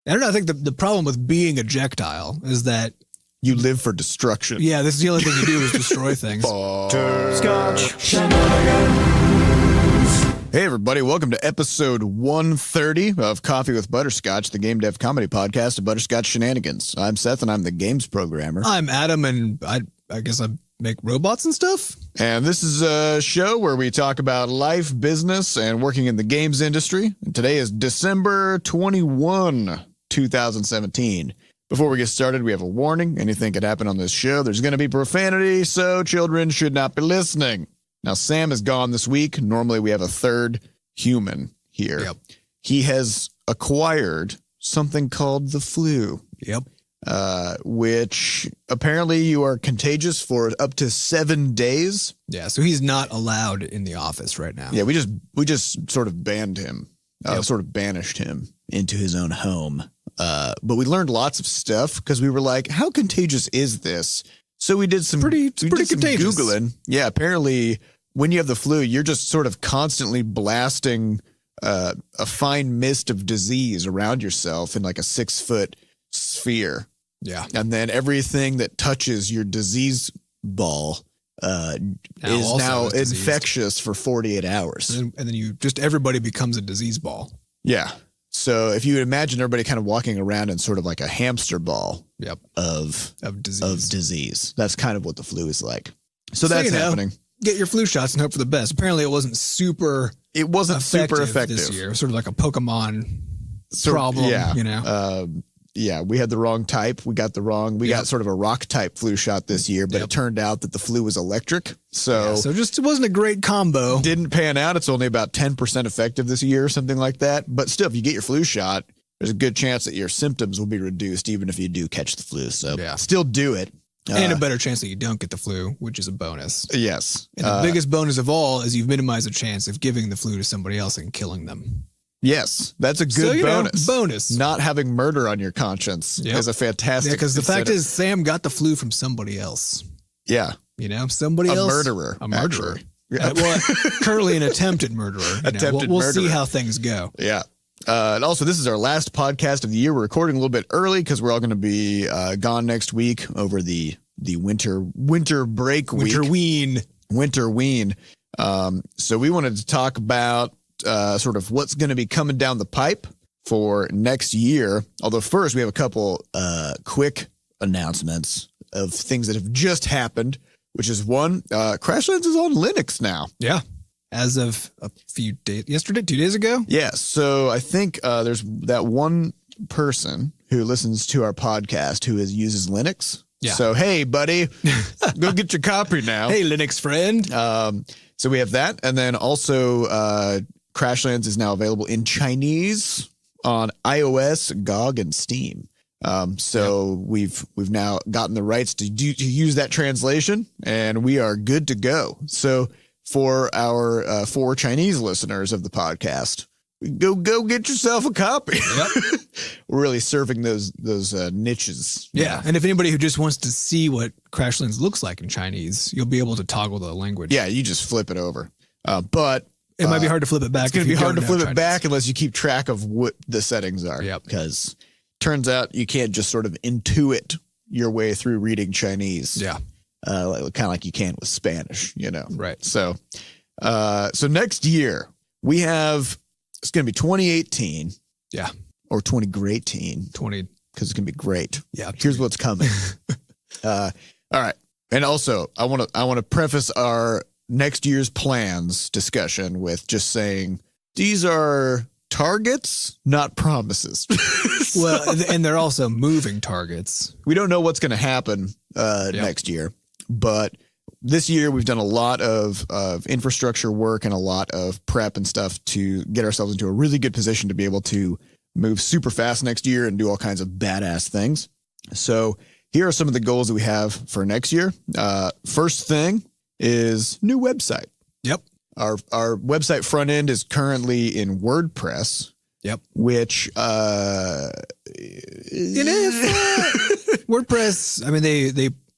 I don't know. I think the problem with being ejectile is that you live for destruction. Yeah, this is the only thing you do is destroy things. Butterscotch Hey, everybody. Welcome to episode 130 of Coffee with Butterscotch, the game dev comedy podcast of Butterscotch Shenanigans. I'm Seth, and I'm the games programmer. I'm Adam, and I guess I make robots and stuff. And this is a show where we talk about life, business, and working in the games industry. And today is December 21, 2017. Before we get started, we have a warning. Anything could happen on this show. There's going to be profanity, so children should not be listening. Now, Sam is gone this week. Normally, we have a third human here. Yep. He has acquired something called the flu. Yep. Which apparently you are contagious for up to 7 days. Yeah, so he's not allowed in the office right now. Yeah, we just sort of banned him, sort of banished him into his own home. But we learned lots of stuff because we were like, how contagious is this? So we did some pretty contagious. Googling. Yeah, apparently when you have the flu, you're just sort of constantly blasting a fine mist of disease around yourself in like a 6-foot sphere. Yeah. And then everything that touches your disease ball is now infectious for 48 hours. And then everybody becomes a disease ball. Yeah. So if you imagine everybody kind of walking around in sort of like a hamster ball of disease, that's kind of what the flu is like. So that's happening. Get your flu shots and hope for the best. Apparently it wasn't super effective this year. Sort of like a Pokemon problem, you know? Yeah, we had the wrong type. We got sort of a rock type flu shot this year, but it turned out that the flu was electric. So it wasn't a great combo. Didn't pan out. It's only about 10% effective this year or something like that. But still, if you get your flu shot, there's a good chance that your symptoms will be reduced even if you do catch the flu. So still do it. And a better chance that you don't get the flu, which is a bonus. Yes. And the biggest bonus of all is you've minimized the chance of giving the flu to somebody else and killing them. Yes, that's a good bonus. Bonus. Not having murder on your conscience is a fantastic. Yeah, because the fact is, Sam got the flu from somebody else. Yeah, somebody else. A murderer. Yeah. Well, currently an attempted murderer. We'll see how things go. Yeah. And also, this is our last podcast of the year. We're recording a little bit early because we're all going to be gone next week over the winter break week. Winterween. So we wanted to talk about sort of what's going to be coming down the pipe for next year. Although first we have a couple quick announcements of things that have just happened, which is one, Crashlands is on Linux now. Yeah. As of a few days, 2 days ago. Yeah. So I think there's that one person who listens to our podcast who uses Linux. Yeah. So, hey, buddy, go get your copy now. Hey, Linux friend. So we have that. And then also, Crashlands is now available in Chinese on iOS, GOG, and Steam. We've now gotten the rights to use that translation, and we are good to go. So for our 4 Chinese listeners of the podcast, go get yourself a copy. Yep. We're really serving those niches. Yeah, and if anybody who just wants to see what Crashlands looks like in Chinese, you'll be able to toggle the language. Yeah, you just flip it over. But it might be hard to flip it back. It's going to be hard to flip it back unless you keep track of what the settings are. Yep. Because turns out you can't just sort of intuit your way through reading Chinese. Yeah. Kind of like you can with Spanish, Right. So next year we have, it's going to be 2018. Yeah. Or 20-Greateen. 20. Because it's going to be great. Yeah. Here's what's coming. All right. And also I want to preface our next year's plans discussion with just saying these are targets, not promises. Well, and they're also moving targets. We don't know what's going to happen next year, but this year we've done a lot of infrastructure work and a lot of prep and stuff to get ourselves into a really good position to be able to move super fast next year and do all kinds of badass things. So here are some of the goals that we have for next year. First thing is new website. Yep. Our website front end is currently in WordPress. Yep. Which it is WordPress. I mean,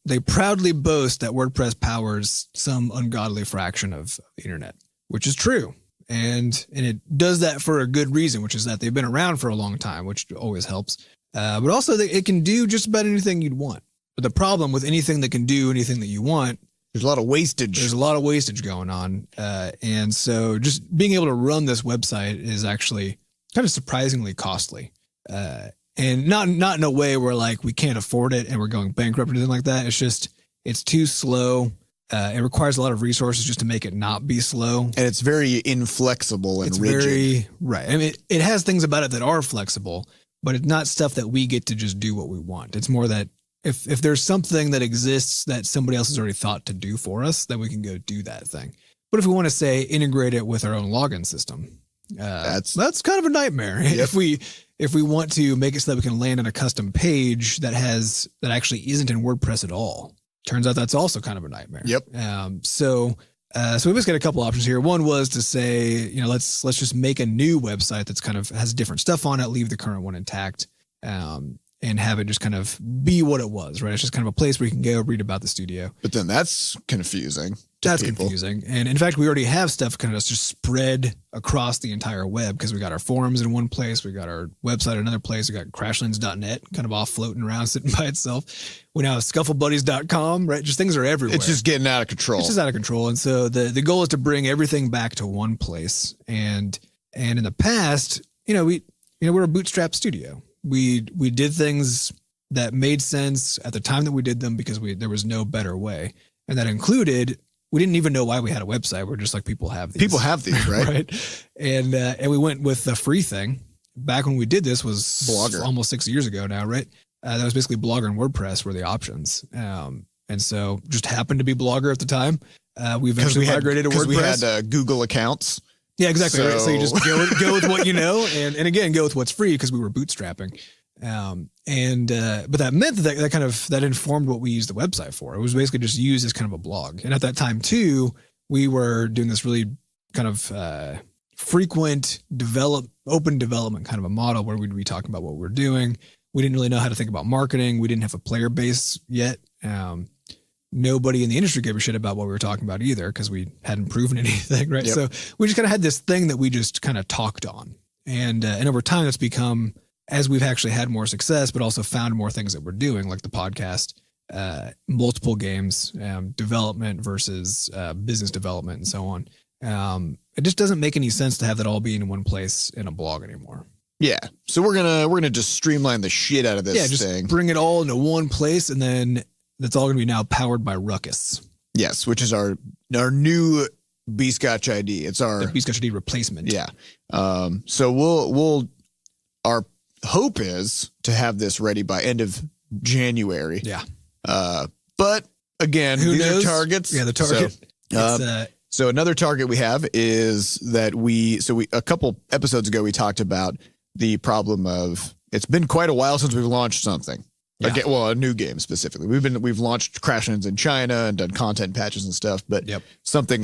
they proudly boast that WordPress powers some ungodly fraction of the internet, which is true. And it does that for a good reason, which is that they've been around for a long time, which always helps. But also it can do just about anything you'd want. But the problem with anything that can do anything that you want, there's a lot of wastage. There's a lot of wastage going on. And so just being able to run this website is actually kind of surprisingly costly. And not in a way where like we can't afford it and we're going bankrupt or anything like that. It's just, it's too slow. It requires a lot of resources just to make it not be slow. And it's very inflexible and rigid. Right. I mean, it has things about it that are flexible, but it's not stuff that we get to just do what we want. It's more that if there's something that exists that somebody else has already thought to do for us, then we can go do that thing. But if we want to say integrate it with our own login system, that's kind of a nightmare. Yep. If we want to make it so that we can land on a custom page that actually isn't in WordPress at all, turns out that's also kind of a nightmare. Yep. So we just got a couple options here. One was to say, let's just make a new website that's kind of has different stuff on it, leave the current one intact, and have it just kind of be what it was, right? It's just kind of a place where you can go read about the studio. But then that's confusing. That's confusing. And in fact, we already have stuff kind of just spread across the entire web because we got our forums in one place. We got our website in another place. We got crashlands.net kind of off floating around sitting by itself. We now have scufflebuddies.com, right? Just things are everywhere. It's just getting out of control. It's just out of control. And so the goal is to bring everything back to one place. And in the past, we're a bootstrap studio. We did things that made sense at the time that we did them because there was no better way. And that included, we didn't even know why we had a website. We're just like, people have these. People have these, right? Right. And we went with the free thing. Back when we did this was Blogger. Almost 6 years ago now, right? That was basically Blogger and WordPress were the options. And so just happened to be Blogger at the time. We eventually migrated to WordPress. Because we had Google accounts. Yeah, exactly. Right? So you just go with what you know, and again, go with what's free because we were bootstrapping. But that meant that informed what we used the website for. It was basically just used as kind of a blog. And at that time too, we were doing this really kind of frequent open development kind of a model where we'd be talking about what we're doing. We didn't really know how to think about marketing. We didn't have a player base yet. Nobody in the industry gave a shit about what we were talking about either because we hadn't proven anything, right? Yep. So we just kind of had this thing that we just kind of talked on. And over time, it's become, as we've actually had more success, but also found more things that we're doing, like the podcast, multiple games, development versus business development and so on. It just doesn't make any sense to have that all be in one place in a blog anymore. Yeah. So we're gonna just streamline the shit out of this thing. Bring it all into one place, and then that's all going to be now powered by Ruckus. Yes, which is our new Butterscotch ID. It's our Butterscotch ID replacement. Yeah. So our hope is to have this ready by end of January. Yeah. But again, these are targets. Yeah, the target. So another target we have is that a couple episodes ago, we talked about the problem of it's been quite a while since we've launched something. Yeah. A new game specifically. We've launched Crashlands in China and done content patches and stuff, but something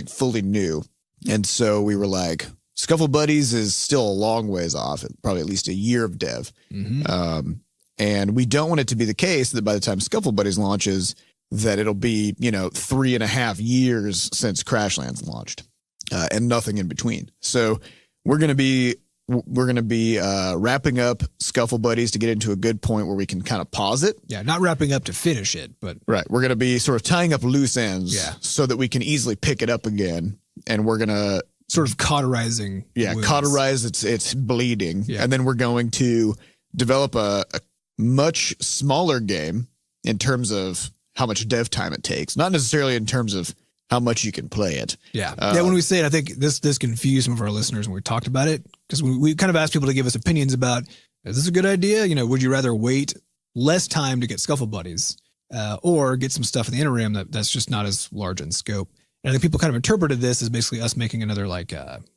fully new. And so we were like, Scuffle Buddies is still a long ways off, probably at least a year of dev. Mm-hmm. And we don't want it to be the case that by the time Scuffle Buddies launches, that it'll be 3.5 years since Crashlands launched, and nothing in between. So we're going to be wrapping up Scuffle Buddies to get into a good point where we can kind of pause it. Yeah, not wrapping up to finish it, but right. We're going to be sort of tying up loose ends, so that we can easily pick it up again. And we're going to sort of cauterizing. Yeah, wounds. Cauterize its bleeding, and then we're going to develop a much smaller game in terms of how much dev time it takes, not necessarily in terms of how much you can play it. Yeah. When we say it, I think this confused some of our listeners when we talked about it, because we kind of asked people to give us opinions about, is this a good idea? Would you rather wait less time to get Scuffle Buddies, or get some stuff in the interim that's just not as large in scope? And I think people kind of interpreted this as basically us making another like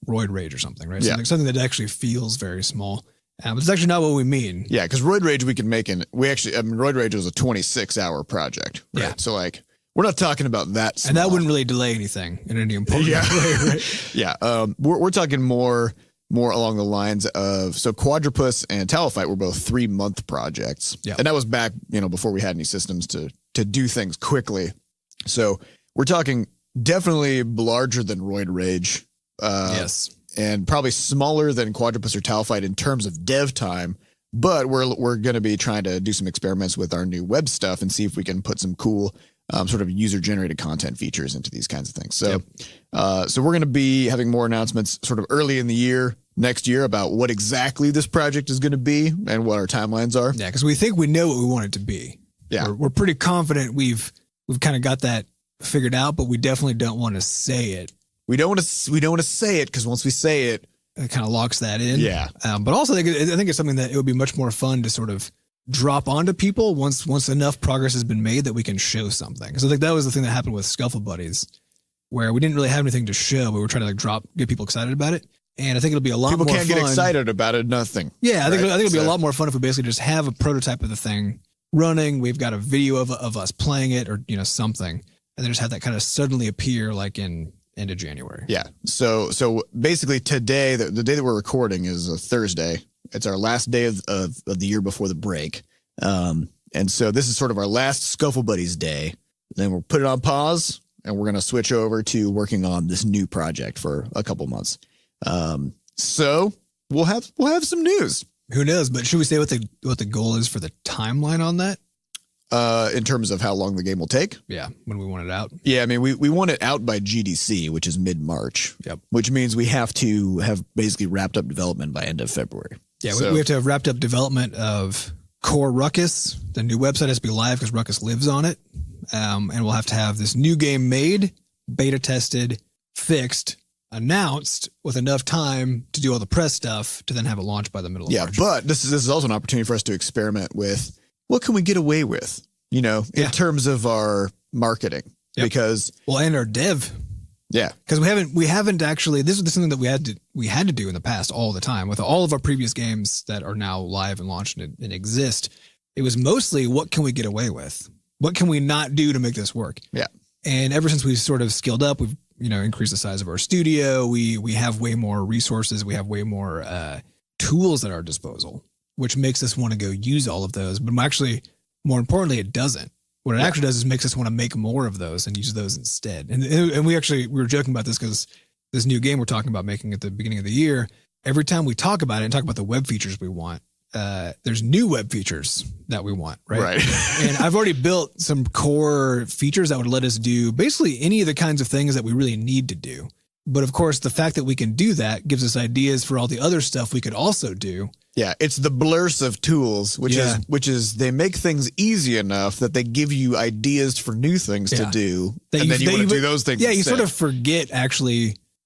Roid Rage or something, right? Something that actually feels very small. But it's actually not what we mean. Yeah, because Roid Rage Roid Rage was a 26-hour project. Right? Yeah. So we're not talking about that small. And that wouldn't really delay anything in any important way, right? Yeah. We're talking more along the lines of, so Quadrupus and Talophyte were both 3-month projects. Yeah. And that was back, before we had any systems to do things quickly. So we're talking definitely larger than Roid Rage, Yes. And probably smaller than Quadrupus or Talfight in terms of dev time. But we're going to be trying to do some experiments with our new web stuff and see if we can put some cool sort of user-generated content features into these kinds of things. So, so we're going to be having more announcements sort of early in the year, next year, about what exactly this project is going to be and what our timelines are. Yeah, because we think we know what we want it to be. Yeah, we're pretty confident we've kind of got that figured out, but we definitely don't want to say it. We don't want to say it because once we say it, it kind of locks that in. Yeah. But also, I think it's something that it would be much more fun to sort of drop onto people once enough progress has been made that we can show something. So I think that was the thing that happened with Scuffle Buddies, where we didn't really have anything to show, but we were trying to get people excited about it. And I think it'll be a lot more fun. People can't get excited about it, nothing. Yeah, I think it'll be a lot more fun if we basically just have a prototype of the thing running. We've got a video of us playing it or, something. And then just have that kind of suddenly appear like in end of January. Yeah. So basically today, the day that we're recording is a Thursday. It's our last day of the year before the break. And so this is sort of our last Scuffle Buddies day. Then we'll put it on pause and we're going to switch over to working on this new project for a couple months. So we'll have some news. Who knows? But should we say what the goal is for the timeline on that? In terms of how long the game will take? Yeah, when we want it out. Yeah, I mean, we want it out by GDC, which is mid-March. Yep. Which means we have to have basically wrapped up development by end of February. Yeah, we have to have wrapped up development of Core Ruckus. The new website has to be live because Ruckus lives on it. And we'll have to have this new game made, beta tested, fixed, announced with enough time to do all the press stuff to then have it launched by the middle of March. Yeah, but this is also an opportunity for us to experiment with what can we get away with, in terms of our marketing, because and our dev. Yeah. Because we haven't actually, this is something that we had to do in the past all the time with all of our previous games that are now live and launched and exist. It was mostly what can we get away with? What can we not do to make this work? Yeah. And ever since we've sort of scaled up, we've, increased the size of our studio. We have way more resources. We have way more tools at our disposal, which makes us want to go use all of those. But actually, more importantly, it doesn't. What it actually does is makes us want to make more of those and use those instead. And we were joking about this because this new game we're talking about making at the beginning of the year, every time we talk about it and talk about the web features we want, there's new web features that we want, right? Right. And I've already built some core features that would let us do basically any of the kinds of things that we really need to do. But of course, the fact that we can do that gives us ideas for all the other stuff we could also do. Yeah, it's the blurs of tools, which is they make things easy enough that they give you ideas for new things to do, and then you want to do those things. Yeah, you instead. sort of forget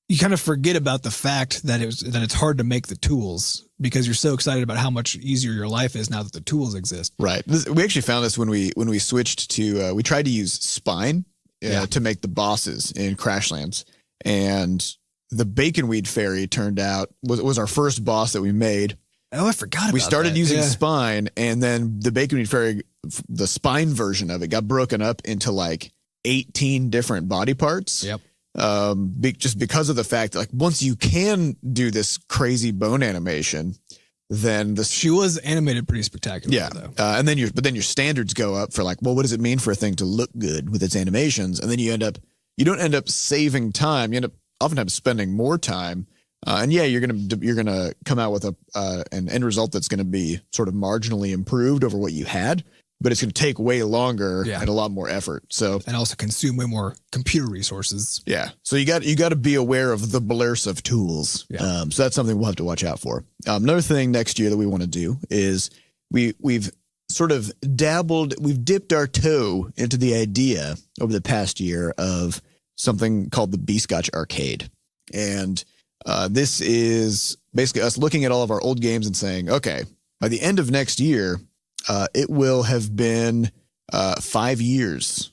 you kind of forget about the fact that it's hard to make the tools because you're so excited about how much easier your life is now that the tools exist. Right. We actually found this when we switched to we tried to use Spine to make the bosses in Crashlands, and the Baconweed Fairy turned out was our first boss that we made. Oh, I forgot about that. We started using Spine, and then the Baconweed Fairy, the Spine version of it, got broken up into like 18 different body parts. Yep. Just because of the fact that like once you can do this crazy bone animation, then she was animated pretty spectacularly. Yeah. Though. And then your standards go up for like, well, what does it mean for a thing to look good with its animations? And then you don't end up saving time. You end up oftentimes spending more time. And you're gonna come out with an end result that's gonna be sort of marginally improved over what you had, but it's gonna take way longer and a lot more effort. So and also consume way more computer resources. Yeah. So you got to be aware of the blurs of tools. Yeah. So that's something we'll have to watch out for. Another thing next year that we want to do is we've sort of we've dipped our toe into the idea over the past year of something called the Butterscotch Arcade, and this is basically us looking at all of our old games and saying, okay, by the end of next year, it will have been 5 years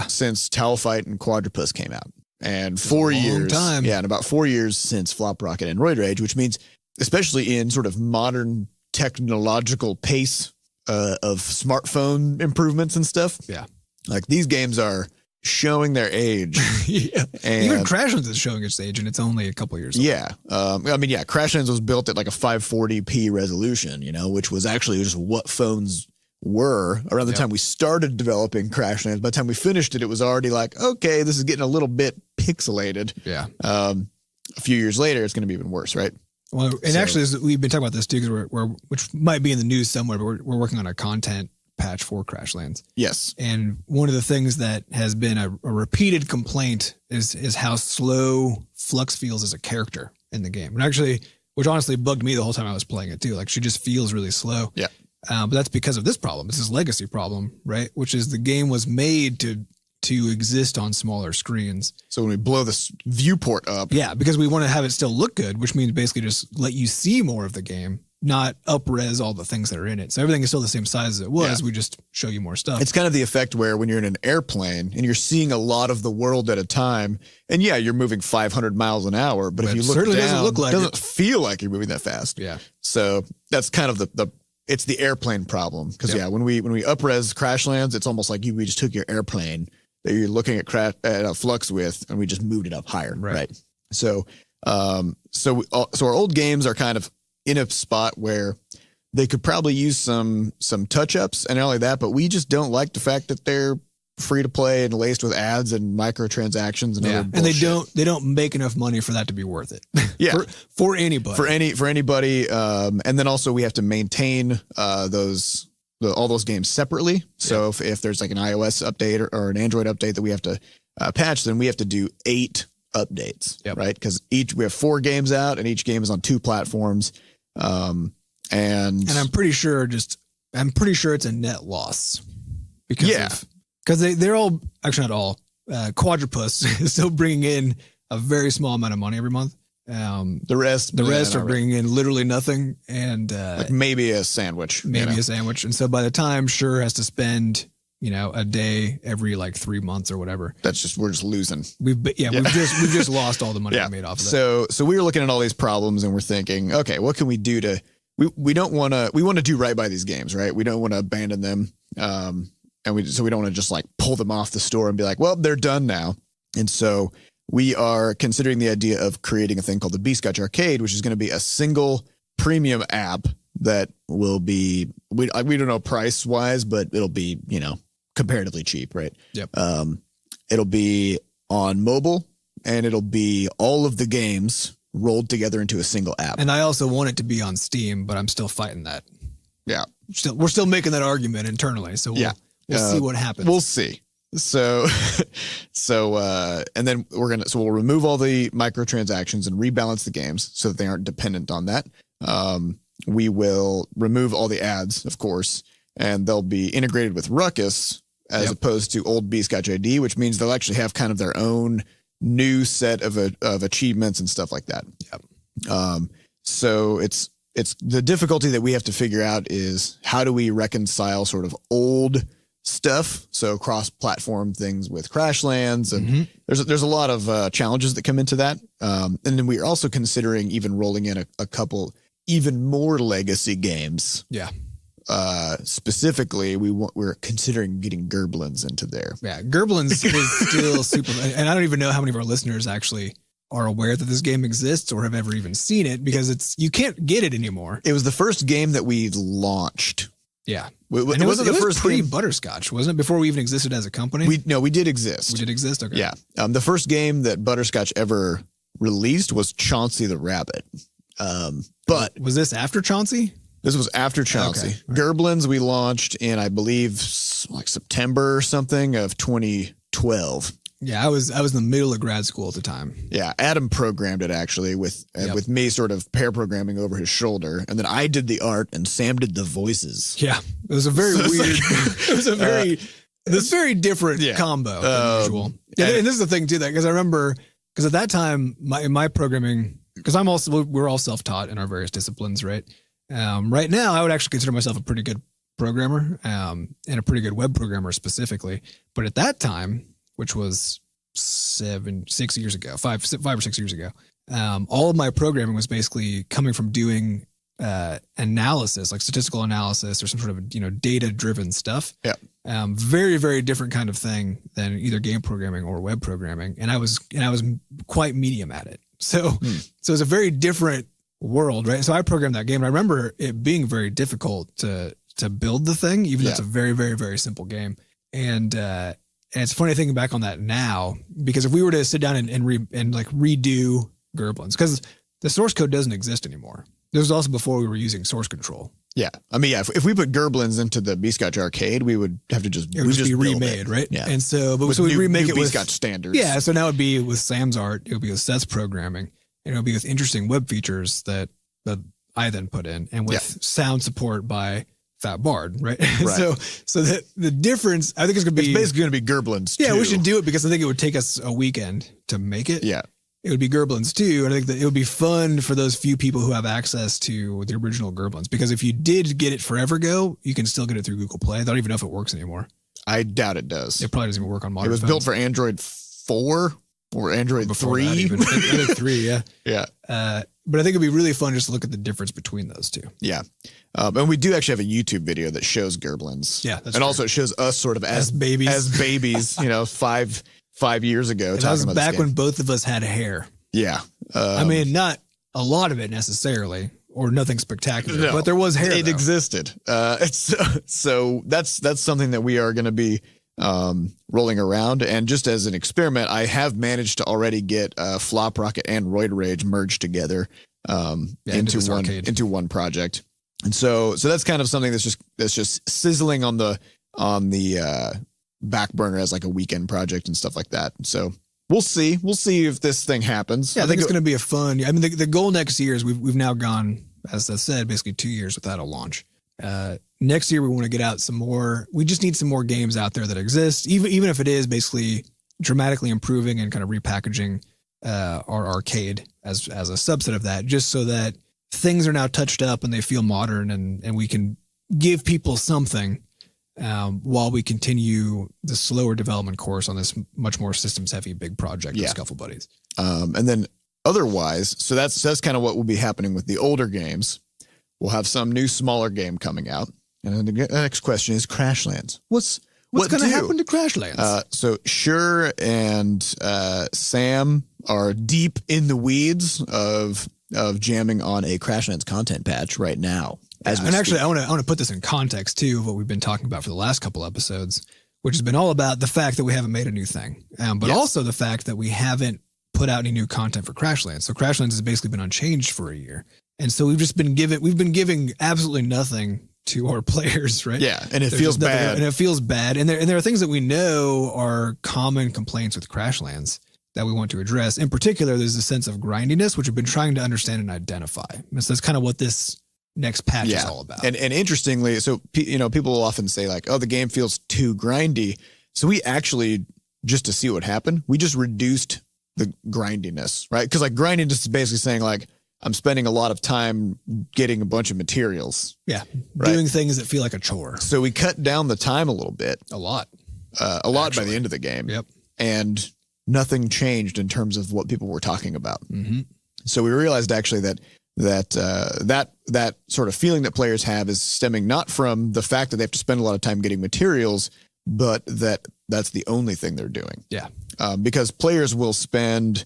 since Talfight and Quadrupus came out. And 4 years. Time. Yeah, and about 4 years since Flop Rocket and Roid Rage, which means, especially in sort of modern technological pace of smartphone improvements and stuff. Yeah. Like these games are showing their age. And even Crashlands is showing its age, and it's only a couple years old. Yeah. Crashlands was built at like a 540p resolution, which was actually just what phones were around the time we started developing Crashlands. By the time we finished it, it was already like, okay, this is getting a little bit pixelated. Yeah. a few years later, it's going to be even worse, right? Well, and actually, we've been talking about this too, because we're which might be in the news somewhere, but we're working on a content patch for Crashlands. Yes. And one of the things that has been a repeated complaint is how slow Flux feels as a character in the game. And actually, which honestly bugged me the whole time I was playing it too. Like, she just feels really slow. Yeah. But that's because of this problem. It's this legacy problem, right? Which is the game was made to exist on smaller screens. So when we blow this viewport up. Yeah, because we want to have it still look good, which means basically just let you see more of the game, not up-res all the things that are in it. So everything is still the same size as it was. Yeah. We just show you more stuff. It's kind of the effect where when you're in an airplane and you're seeing a lot of the world at a time, and yeah, you're moving 500 miles an hour, but if you look down, it doesn't feel like you're moving that fast. Yeah. So that's kind of it's the airplane problem. Because when we up-res Crashlands, it's almost like we just took your airplane that you're looking at Flux with, and we just moved it up higher, right? So our old games are kind of in a spot where they could probably use some touch-ups, and not only that, but we just don't like the fact that they're free to play and laced with ads and microtransactions and other bullshit. And they don't make enough money for that to be worth it. Yeah, for anybody. For anybody. And then also we have to maintain all those games separately. So if there's like an iOS update or an Android update that we have to patch, then we have to do 8 updates, right? Because we have 4 games out, and each game is on 2 platforms. And I'm pretty sure it's a net loss because they're all, actually not all, Quadrupus is still bringing in a very small amount of money every month. The rest are bringing in literally nothing, and like maybe a sandwich, a sandwich. And so by the time Shure has to spend, a day every like 3 months or whatever, we're just losing. We've just lost all the money we made off of it. So we were looking at all these problems, and we're thinking, okay, what can we do we want to do right by these games, right? We don't want to abandon them. And we don't want to just like pull them off the store and be like, well, they're done now. And so we are considering the idea of creating a thing called the Butterscotch Arcade, which is going to be a single premium app that will be, we don't know price wise, but it'll be, comparatively cheap, right? Yep. It'll be on mobile, and it'll be all of the games rolled together into a single app. And I also want it to be on Steam, but I'm still fighting that. Yeah. We're still making that argument internally. So we'll see what happens. We'll see. So, and then we'll remove all the microtransactions and rebalance the games so that they aren't dependent on that. We will remove all the ads, of course, and they'll be integrated with Ruckus as opposed to old Butterscotch ID, which means they'll actually have kind of their own new set of achievements and stuff like that. Yep. So it's the difficulty that we have to figure out is how do we reconcile sort of old stuff, so cross-platform things with Crashlands, and there's a lot of challenges that come into that. And then we're also considering even rolling in a couple even more legacy games. Yeah. Specifically, we're considering getting Gerblins into there. Yeah, Gerblins is still super, and I don't even know how many of our listeners actually are aware that this game exists or have ever even seen it, because you can't get it anymore. It was the first game that we launched. Yeah. It wasn't the first pre-Butterscotch, wasn't it? Before we even existed as a company? We did exist. We did exist? Okay. Yeah. The first game that Butterscotch ever released was Chauncey the Rabbit. But was this after Chauncey? This was after Chauncey. Okay. Right. Gerblins we launched in, I believe, like September or something of 2012. Yeah, I was in the middle of grad school at the time. Yeah, Adam programmed it actually with me sort of pair programming over his shoulder, and then I did the art and Sam did the voices. Yeah, it was a very weird. It was a very different combo than usual. Yeah, and this is the thing too, because I remember at that time in my programming, because we're all self-taught in our various disciplines, right? Right now, I would actually consider myself a pretty good programmer and a pretty good web programmer specifically, but at that time, which was 5 or 6 years ago. All of my programming was basically coming from doing analysis, like statistical analysis or some sort of data-driven stuff. Yeah. Very, very different kind of thing than either game programming or web programming, and I was quite medium at it. So it's a very different world, right? So I programmed that game, and I remember it being very difficult to build the thing, even though it's a very, very, very simple game, and it's funny thinking back on that now, because if we were to sit down and redo Gerblins, because the source code doesn't exist anymore. This was also before we were using source control. Yeah. I mean, yeah, if we put Gerblins into the Butterscotch arcade, we would have to just, it would just be remade, right? Yeah. And so, but so we remake it with Butterscotch standards. Yeah. So now it'd be with Sam's art, it would be with Seth's programming, and it would be with interesting web features that I then put in, and with sound support by Fat Bard, right? Right. so the difference, I think it's basically going to be Gerblins. Yeah, too. we should do it because I think it would take us a weekend to make it. Yeah. It would be Gerblins too. And I think that it would be fun for those few people who have access to the original Gerblins, because if you did get it forever ago, you can still get it through Google Play. I don't even know if it works anymore. I doubt it does. It probably doesn't even work on modern It was phones. built for Android 4 or Android Before 3. that even. I think 3, yeah. Yeah. But I think it'd be really fun just to look at the difference between those two. Yeah. And we do actually have a YouTube video that shows Gerblins. Yeah. That's and true. also it shows us sort of as babies. As babies, you know, five years ago. That was back when both of us had hair. Yeah. I mean, not a lot of it necessarily, or nothing spectacular, but there was hair. It existed. So that's something that we are going to be rolling around. And just as an experiment, I have managed to already get Flop Rocket and Roid Rage merged together into one project. And so that's kind of something that's just sizzling on the back burner as like a weekend project and stuff like that. So we'll see if this thing happens. Yeah, I think it's going to be a fun. I mean, the goal next year is we've now gone, as I said, basically 2 years without a launch. Next year we want to get out some more. We just need some more games out there that exist, even if it is basically dramatically improving and kind of repackaging our arcade as a subset of that, just so that things are now touched up and they feel modern, and we can give people something while we continue the slower development course on this much more systems heavy big project of Scuffle Buddies. And then otherwise, so that's kind of what will be happening with the older games. We'll have some new smaller game coming out. And the next question is Crashlands. What's going to happen to Crashlands? So Shure and Sam are deep in the weeds of jamming on a Crashlands content patch right now. And actually, I want to put this in context too of what we've been talking about for the last couple episodes, which has been all about the fact that we haven't made a new thing, but also the fact that we haven't put out any new content for Crashlands. So Crashlands has basically been unchanged for a year, and so we've been giving absolutely nothing to our players, right? Yeah, and it feels bad. And it feels bad. And there are things that we know are common complaints with Crashlands that we want to address. In particular, there's a sense of grindiness, which we've been trying to understand and identify. And so that's kind of what this next patch is all about. And interestingly, so people will often say like, oh, the game feels too grindy. So we actually, just to see what happened, we just reduced the grindiness, right? Because like grindiness is basically saying like, I'm spending a lot of time getting a bunch of materials. Yeah. Right? Doing things that feel like a chore. So we cut down the time a little bit. A lot by the end of the game. Yep. And nothing changed in terms of what people were talking about. Mm-hmm. So we realized actually that sort of feeling that players have is stemming not from the fact that they have to spend a lot of time getting materials, but that's the only thing they're doing. Yeah. Because players will spend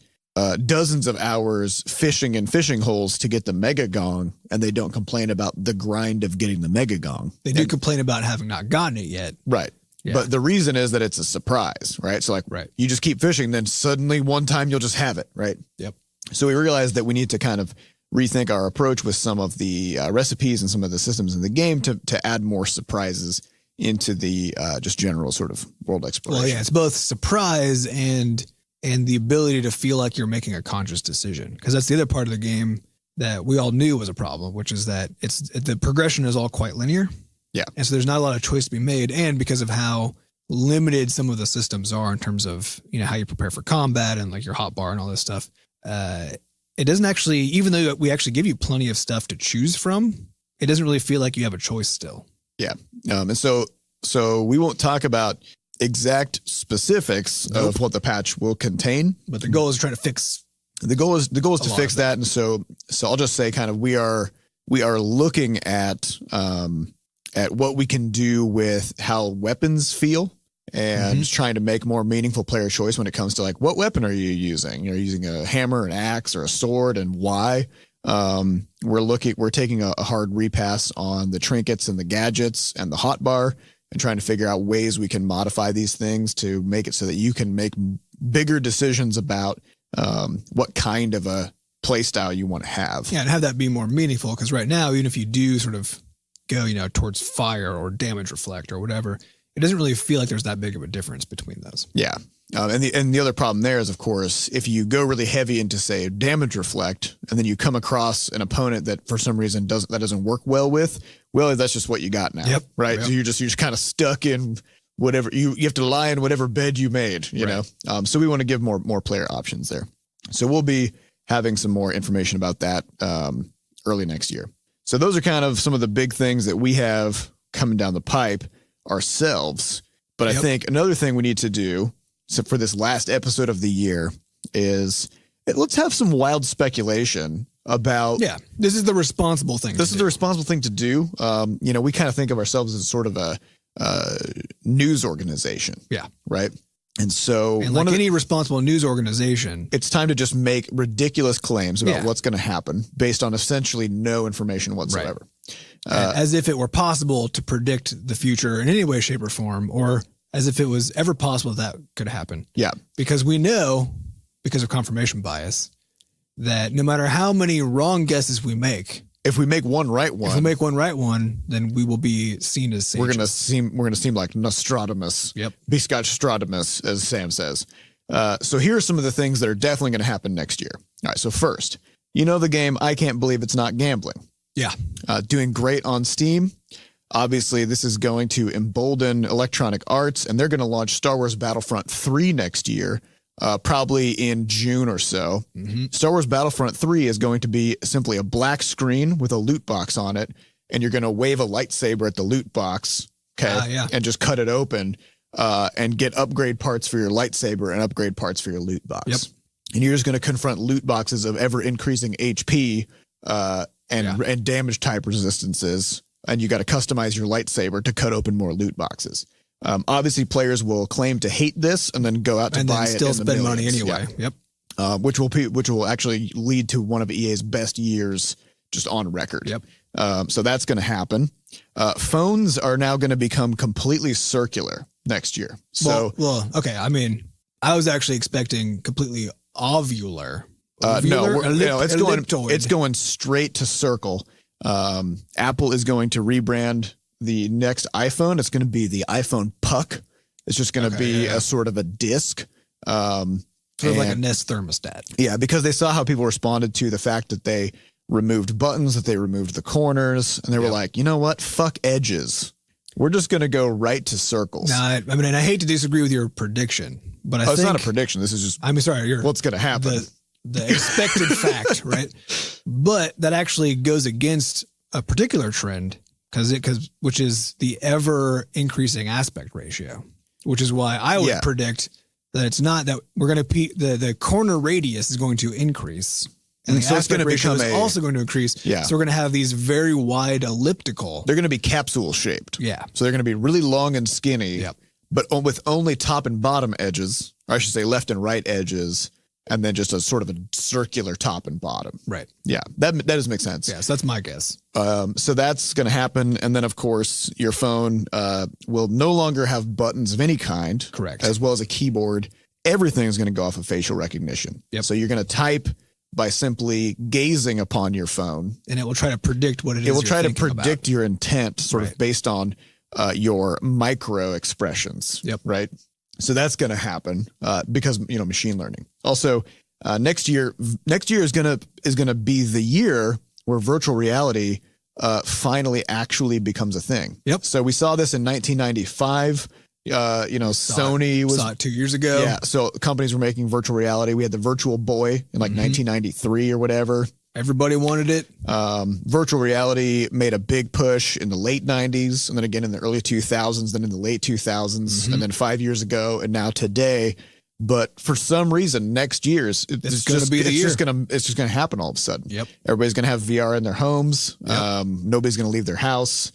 dozens of hours fishing in fishing holes to get the mega gong, and they don't complain about the grind of getting the mega gong. They do complain about having not gotten it yet. Right. Yeah. But the reason is that it's a surprise, right? So like, you just keep fishing, then suddenly one time you'll just have it, right? Yep. So we realized that we need to kind of rethink our approach with some of the recipes and some of the systems in the game to add more surprises into the just general sort of world exploration. Well, yeah, it's both surprise and the ability to feel like you're making a conscious decision, because that's the other part of the game that we all knew was a problem, which is that the progression is all quite linear. Yeah. And so there's not a lot of choice to be made. And because of how limited some of the systems are in terms of, how you prepare for combat and like your hotbar and all this stuff, it doesn't actually, even though we actually give you plenty of stuff to choose from, it doesn't really feel like you have a choice still. Yeah. And so we won't talk about exact specifics of what the patch will contain, but the goal is to try to fix. The goal is to fix that. And so I'll just say kind of, we are looking at what we can do with how weapons feel, and trying to make more meaningful player choice when it comes to like, what weapon are you using? You're using a hammer, an axe, or a sword, and why? We're taking a hard repass on the trinkets and the gadgets and the hotbar, and trying to figure out ways we can modify these things to make it so that you can make bigger decisions about what kind of a play style you want to have. Yeah, and have that be more meaningful, because right now, even if you do sort of go, towards fire or damage reflect or whatever, it doesn't really feel like there's that big of a difference between those. Yeah. And the other problem there is, of course, if you go really heavy into, say, damage reflect, and then you come across an opponent that for some reason doesn't work well with, well, that's just what you got now. Yep. Right. Yep. So you're just kind of stuck in whatever you have to lie in whatever bed you made, you know? So we want to give more player options there. So we'll be having some more information about that early next year. So those are kind of some of the big things that we have coming down the pipe ourselves. But I think another thing we need to do, so for this last episode of the year, is let's have some wild speculation about. Yeah, this is the responsible thing. This is the responsible thing to do. We kind of think of ourselves as sort of a news organization. Yeah. Right. And so, and like any responsible news organization, it's time to just make ridiculous claims about what's going to happen based on essentially no information whatsoever. Right. As if it were possible to predict the future in any way, shape, or form, or as if it was ever possible that could happen. Yeah. Because we know, because of confirmation bias, that no matter how many wrong guesses we make, if we make one right one, then we will be seen as sages. We're gonna seem like Nostradamus. Yep. Butterscotch Stradamus, as Sam says. So here are some of the things that are definitely going to happen next year. All right. So first, the game I Can't Believe It's Not Gambling. Yeah. Doing great on Steam. Obviously, this is going to embolden Electronic Arts, and they're going to launch Star Wars Battlefront 3 next year. Probably in June or so. Mm-hmm. Star Wars Battlefront 3 is going to be simply a black screen with a loot box on it, and you're going to wave a lightsaber at the loot box, and just cut it open, and get upgrade parts for your lightsaber and upgrade parts for your loot box. Yep. And you're just going to confront loot boxes of ever increasing HP and damage type resistances, and you got to customize your lightsaber to cut open more loot boxes. Obviously, players will claim to hate this and then go out to buy it and still spend money anyway. Yeah. Yep. Which will actually lead to one of EA's best years just on record. Yep. So that's going to happen. Phones are now going to become completely circular next year. So okay. I mean, I was actually expecting completely ovular. It's going straight to circle. Apple is going to rebrand the next iPhone. It's going to be the iPhone Puck. It's just going to be a sort of a disc. Sort of like a Nest thermostat. Yeah, because they saw how people responded to the fact that they removed buttons, that they removed the corners, and they were like, you know what? Fuck edges. We're just going to go right to circles. No, I mean, and I hate to disagree with your prediction, but I think it's not a prediction. This is just what's going to happen. The expected fact, right? But that actually goes against a particular trend, which is the ever increasing aspect ratio, which is why I would predict that it's not that we're going to the corner radius is going to increase, and the aspect ratio is also going to increase. Yeah. So we're going to have these very wide elliptical. They're going to be capsule shaped. Yeah. So they're going to be really long and skinny. Yep. But with only top and bottom edges, or I should say left and right edges, and then just a sort of a circular top and bottom. Right. Yeah, that does make sense. Yeah, so that's my guess. So that's going to happen. And then, of course, your phone will no longer have buttons of any kind. Correct. As well as a keyboard. Everything is going to go off of facial recognition. Yep. So you're going to type by simply gazing upon your phone. And it will try to predict what it is. It will try to predict your intent sort of based on your micro expressions. Yep. Right. So that's going to happen because, machine learning. Also, next year is going to be the year where virtual reality finally actually becomes a thing. Yep. So we saw this in 1995. Sony saw it 2 years ago. Yeah. So companies were making virtual reality. We had the Virtual Boy in 1993 or whatever. Everybody wanted it. Virtual reality made a big push in the late 90s, and then again in the early 2000s, then in the late 2000s, and then 5 years ago, and now today. But for some reason, next year it's just going to happen all of a sudden. Yep. Everybody's going to have VR in their homes. Yep. Nobody's going to leave their house.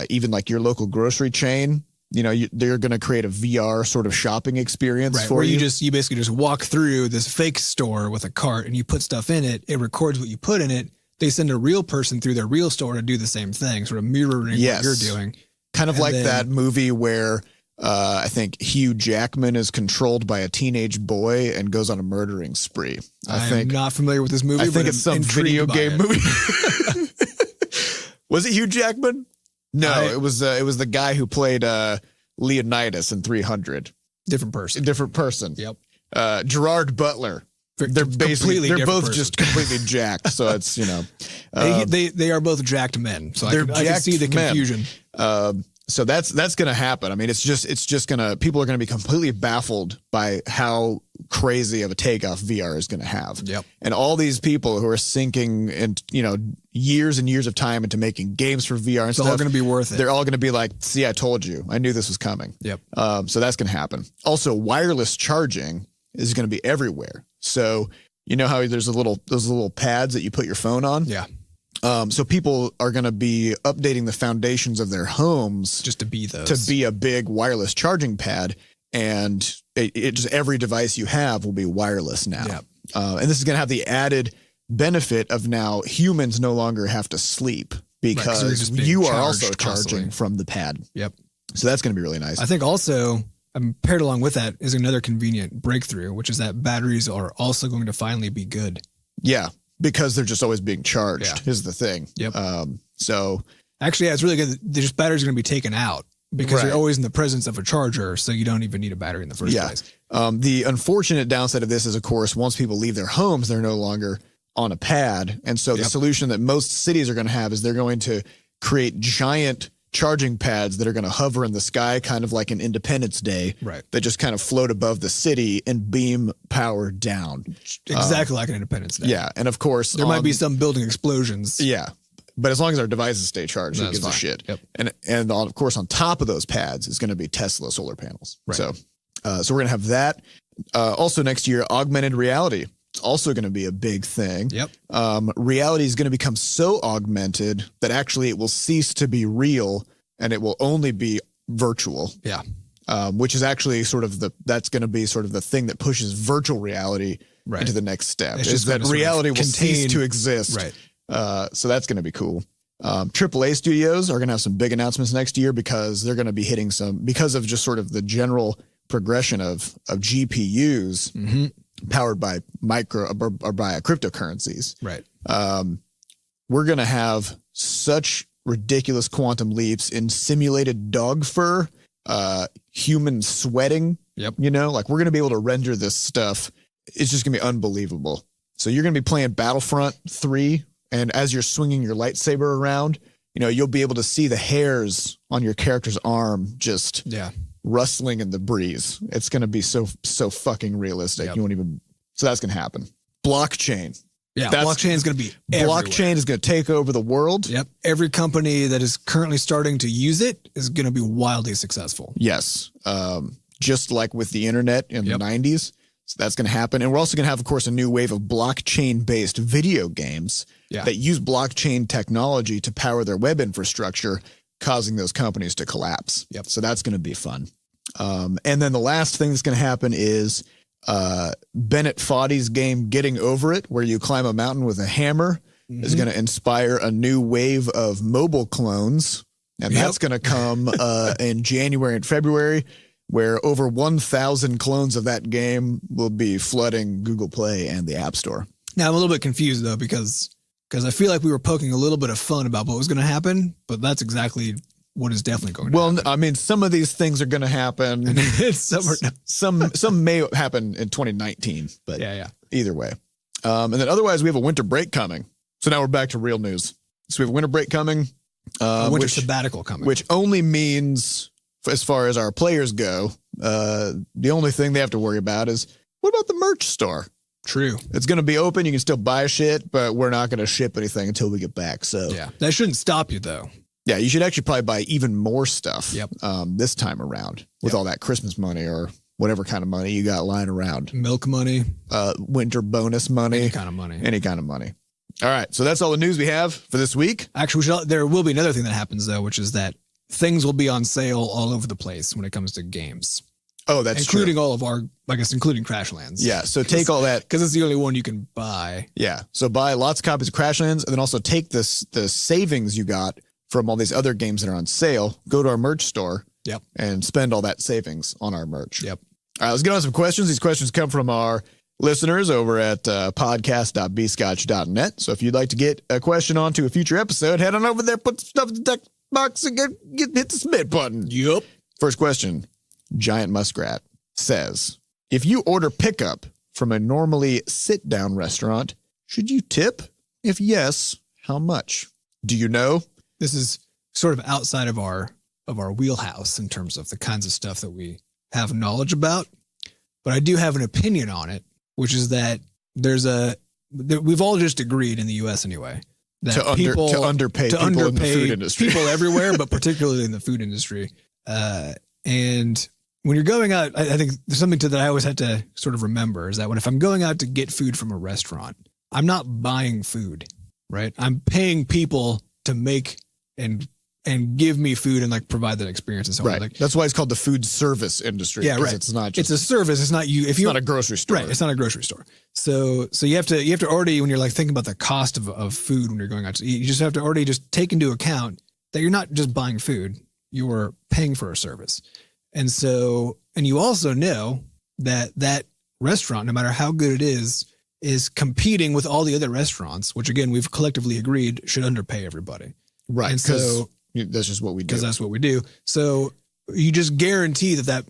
Even like your local grocery chain. They're going to create a VR sort of shopping experience for you. You basically just walk through this fake store with a cart and you put stuff in it. It records what you put in it. They send a real person through their real store to do the same thing, sort of mirroring what you're doing. Kind of that movie where I think Hugh Jackman is controlled by a teenage boy and goes on a murdering spree. I'm not familiar with this movie. I think it's some video game movie. Was it Hugh Jackman? No, it was the guy who played Leonidas in 300. Different person. Yep. Gerard Butler. They're both person. just completely jacked. So it's, they are both jacked men. So I can see the confusion. So that's going to happen. I mean, it's just going to, people are going to be completely baffled by how crazy of a takeoff VR is going to have. Yep. And all these people who are sinking and, years and years of time into making games for VR and stuff. It's all going to be worth it. They're all going to be like, see, I told you, I knew this was coming. Yep. So that's going to happen. Also, wireless charging is going to be everywhere. So you know how there's those little pads that you put your phone on? Yeah. So people are going to be updating the foundations of their homes just to be those, to be a big wireless charging pad, and it just every device you have will be wireless now. Yeah. And this is going to have the added benefit of now humans no longer have to sleep because you are also charging from the pad. Yep. So that's going to be really nice. I think also paired along with that is another convenient breakthrough, which is that batteries are also going to finally be good. Yeah. Because they're just always being charged is the thing. Yep. So actually, it's really good. The batteries are going to be taken out because you're always in the presence of a charger. So you don't even need a battery in the first place. The unfortunate downside of this is, of course, once people leave their homes, they're no longer on a pad. And so the solution that most cities are going to have is they're going to create giant charging pads that are going to hover in the sky, kind of like an Independence Day, that just kind of float above the city and beam power down. Exactly like an Independence Day. Yeah. And of course, there might be some building explosions. Yeah. But as long as our devices stay charged, who gives a shit? Yep. And of course, on top of those pads is going to be Tesla solar panels. Right. So we're going to have that. Also next year, augmented reality. It's also going to be a big thing. Yep. Reality is going to become so augmented that actually it will cease to be real and it will only be virtual. Yeah. Which is actually that's going to be sort of the thing that pushes virtual reality into the next step. It's just that reality will cease to exist. Right. So that's going to be cool. AAA studios are going to have some big announcements next year because they're going to be hitting because of just sort of the general progression of GPUs powered by or by cryptocurrencies. Right. We're going to have such ridiculous quantum leaps in simulated dog fur, human sweating. Yep. We're going to be able to render this stuff. It's just going to be unbelievable. So you're going to be playing Battlefront 3, and as you're swinging your lightsaber around, you'll be able to see the hairs on your character's arm just rustling in the breeze. It's going to be so everything realistic. Yep. You won't even. So that's going to happen. Blockchain. Yeah, blockchain is going to be everywhere. Blockchain is going to take over the world. Yep. Every company that is currently starting to use it is going to be wildly successful. Yes. Just like with the internet in the 90s. So that's going to happen. And we're also going to have, of course, a new wave of blockchain-based video games that use blockchain technology to power their web infrastructure, causing those companies to collapse. Yep. So that's going to be fun. And then the last thing that's going to happen is Bennett Foddy's game Getting Over It, where you climb a mountain with a hammer, is going to inspire a new wave of mobile clones. And that's going to come in January and February, where over 1,000 clones of that game will be flooding Google Play and the App Store. Now, I'm a little bit confused, though, because I feel like we were poking a little bit of fun about what was going to happen, but that's exactly what is definitely going to happen. Well, I mean, some of these things are going to happen. Some may happen in 2019, but either way. And then otherwise, we have a winter break coming. So now we're back to real news. So we have a winter break coming. A winter sabbatical coming. Which only means, as far as our players go, the only thing they have to worry about is, what about the merch store? True. It's going to be open. You can still buy shit, but we're not going to ship anything until we get back. So that shouldn't stop you, though. Yeah, you should actually probably buy even more stuff this time around with all that Christmas money or whatever kind of money you got lying around. Milk money. Winter bonus money. Any kind of money. Any kind of money. All right, so that's all the news we have for this week. Actually, there will be another thing that happens, though, which is that things will be on sale all over the place when it comes to games. Oh, that's including true. all of our, I guess, including Crashlands. Yeah, so take all that. Because it's the only one you can buy. Yeah, so buy lots of copies of Crashlands, and then also take the savings you got from all these other games that are on sale, go to our merch store, Yep. And spend all that savings on our merch. Yep. All right, let's get on some questions. These questions come from our listeners over at podcast.bscotch.net. So if you'd like to get a question onto a future episode, head on over there, put some stuff in the text box, and hit the submit button. Yep. First question, Giant Muskrat says, if you order pickup from a normally sit-down restaurant, should you tip? If yes, how much? Do you know? This is sort of outside of our wheelhouse in terms of the kinds of stuff that we have knowledge about, but I do have an opinion on it, which is that we've all just agreed in the U.S. anyway that to underpay people in the food industry, people everywhere, but particularly in the food industry. And when you're going out, I think there's something that I always have to sort of remember is that if I'm going out to get food from a restaurant, I'm not buying food, right? I'm paying people to make and give me food and like provide that experience and so right. on. Like, that's why it's called the food service industry. Yeah, right. It's not just, it's a service. It's not you. If you're not a grocery store. Right. It's not a grocery store. So you have to already, when you're like thinking about the cost of food when you're going out to eat, you just have to already just take into account that you're not just buying food, you're paying for a service. And you also know that restaurant, no matter how good it is competing with all the other restaurants, which again, we've collectively agreed should underpay everybody. Right. And so that's just what we do. Because that's what we do. So you just guarantee that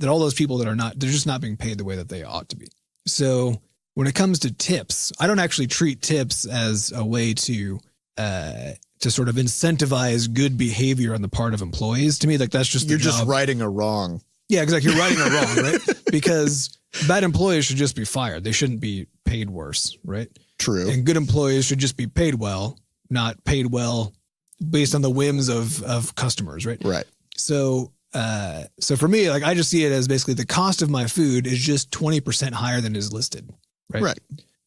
all those people they're just not being paid the way that they ought to be. So when it comes to tips, I don't actually treat tips as a way to sort of incentivize good behavior on the part of employees. To me, like that's just you're just righting a wrong. Yeah, exactly. You're righting a wrong, right? Because bad employees should just be fired. They shouldn't be paid worse, right? True. And good employees should just be paid well, not paid well based on the whims of customers, right? Right. So for me, like I just see it as basically the cost of my food is just 20% higher than is listed, right? Right.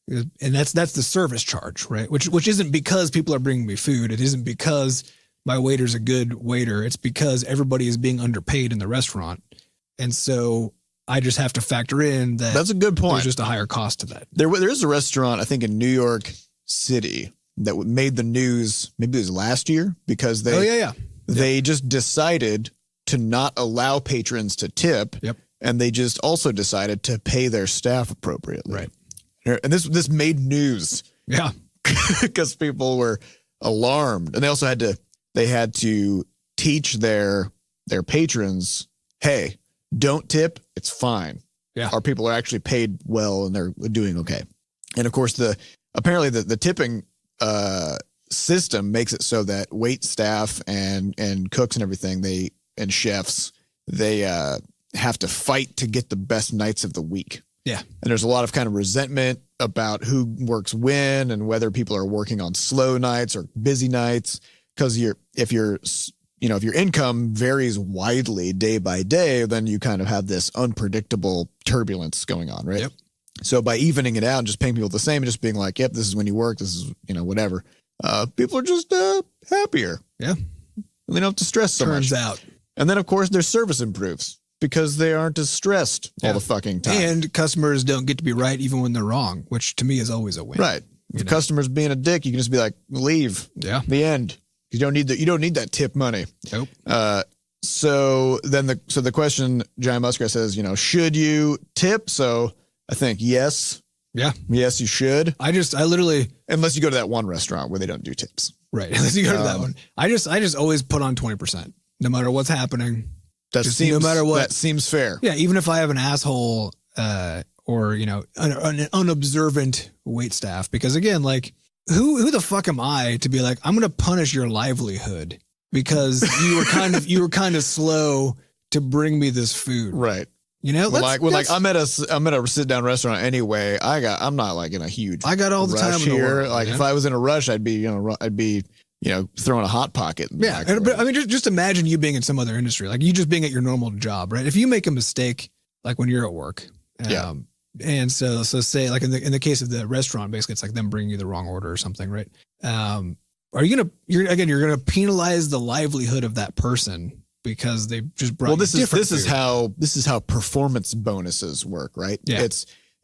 And that's the service charge, right? Which isn't because people are bringing me food. It isn't because my waiter's a good waiter. It's because everybody is being underpaid in the restaurant. And so I just have to factor in that. That's a good point. There's just a higher cost to that. There is a restaurant, I think in New York City that made the news, maybe it was last year, because they just decided to not allow patrons to tip. Yep. And they just also decided to pay their staff appropriately. Right. And this made news. Yeah. Because people were alarmed. And they also had to teach their patrons, hey, don't tip. It's fine. Yeah. Our people are actually paid well and they're doing okay. And of course, apparently the tipping system makes it so that wait staff and cooks and everything, and chefs, they have to fight to get the best nights of the week. Yeah. And there's a lot of kind of resentment about who works when and whether people are working on slow nights or busy nights. Because if your income varies widely day by day, then you kind of have this unpredictable turbulence going on, right? Yep. So by evening it out and just paying people the same and just being like, yep, this is when you work, this is, whatever. People are just happier. Yeah. They don't have to stress so much. Turns out. And then, of course, their service improves because they aren't as stressed all the fucking time. And customers don't get to be right even when they're wrong, which to me is always a win. Right. If customers being a dick, you can just be like, leave. Yeah. The end. You don't need that tip money. Nope. So the question, Giant Muskrat says, should you tip? So I think yes. Yeah. Yes, you should. I literally, unless you go to that one restaurant where they don't do tips. Right. Unless you go to that one. I just always put on 20%, no matter what's happening. No matter what. That seems fair. Yeah. Even if I have an asshole, or, an unobservant wait staff, because again, like who the fuck am I to be like, I'm going to punish your livelihood because you were kind of slow to bring me this food. Right. I'm at a sit down restaurant anyway. I'm not like in a huge. I got all the time in the world, like if I was in a rush, I'd be throwing a hot pocket. Yeah, but I mean, just imagine you being in some other industry, like you just being at your normal job, right? If you make a mistake, like when you're at work, and so say like in the case of the restaurant, basically it's like them bringing you the wrong order or something, right? You're gonna penalize the livelihood of that person because they just brought. Well, this is how performance bonuses work, right? Yeah.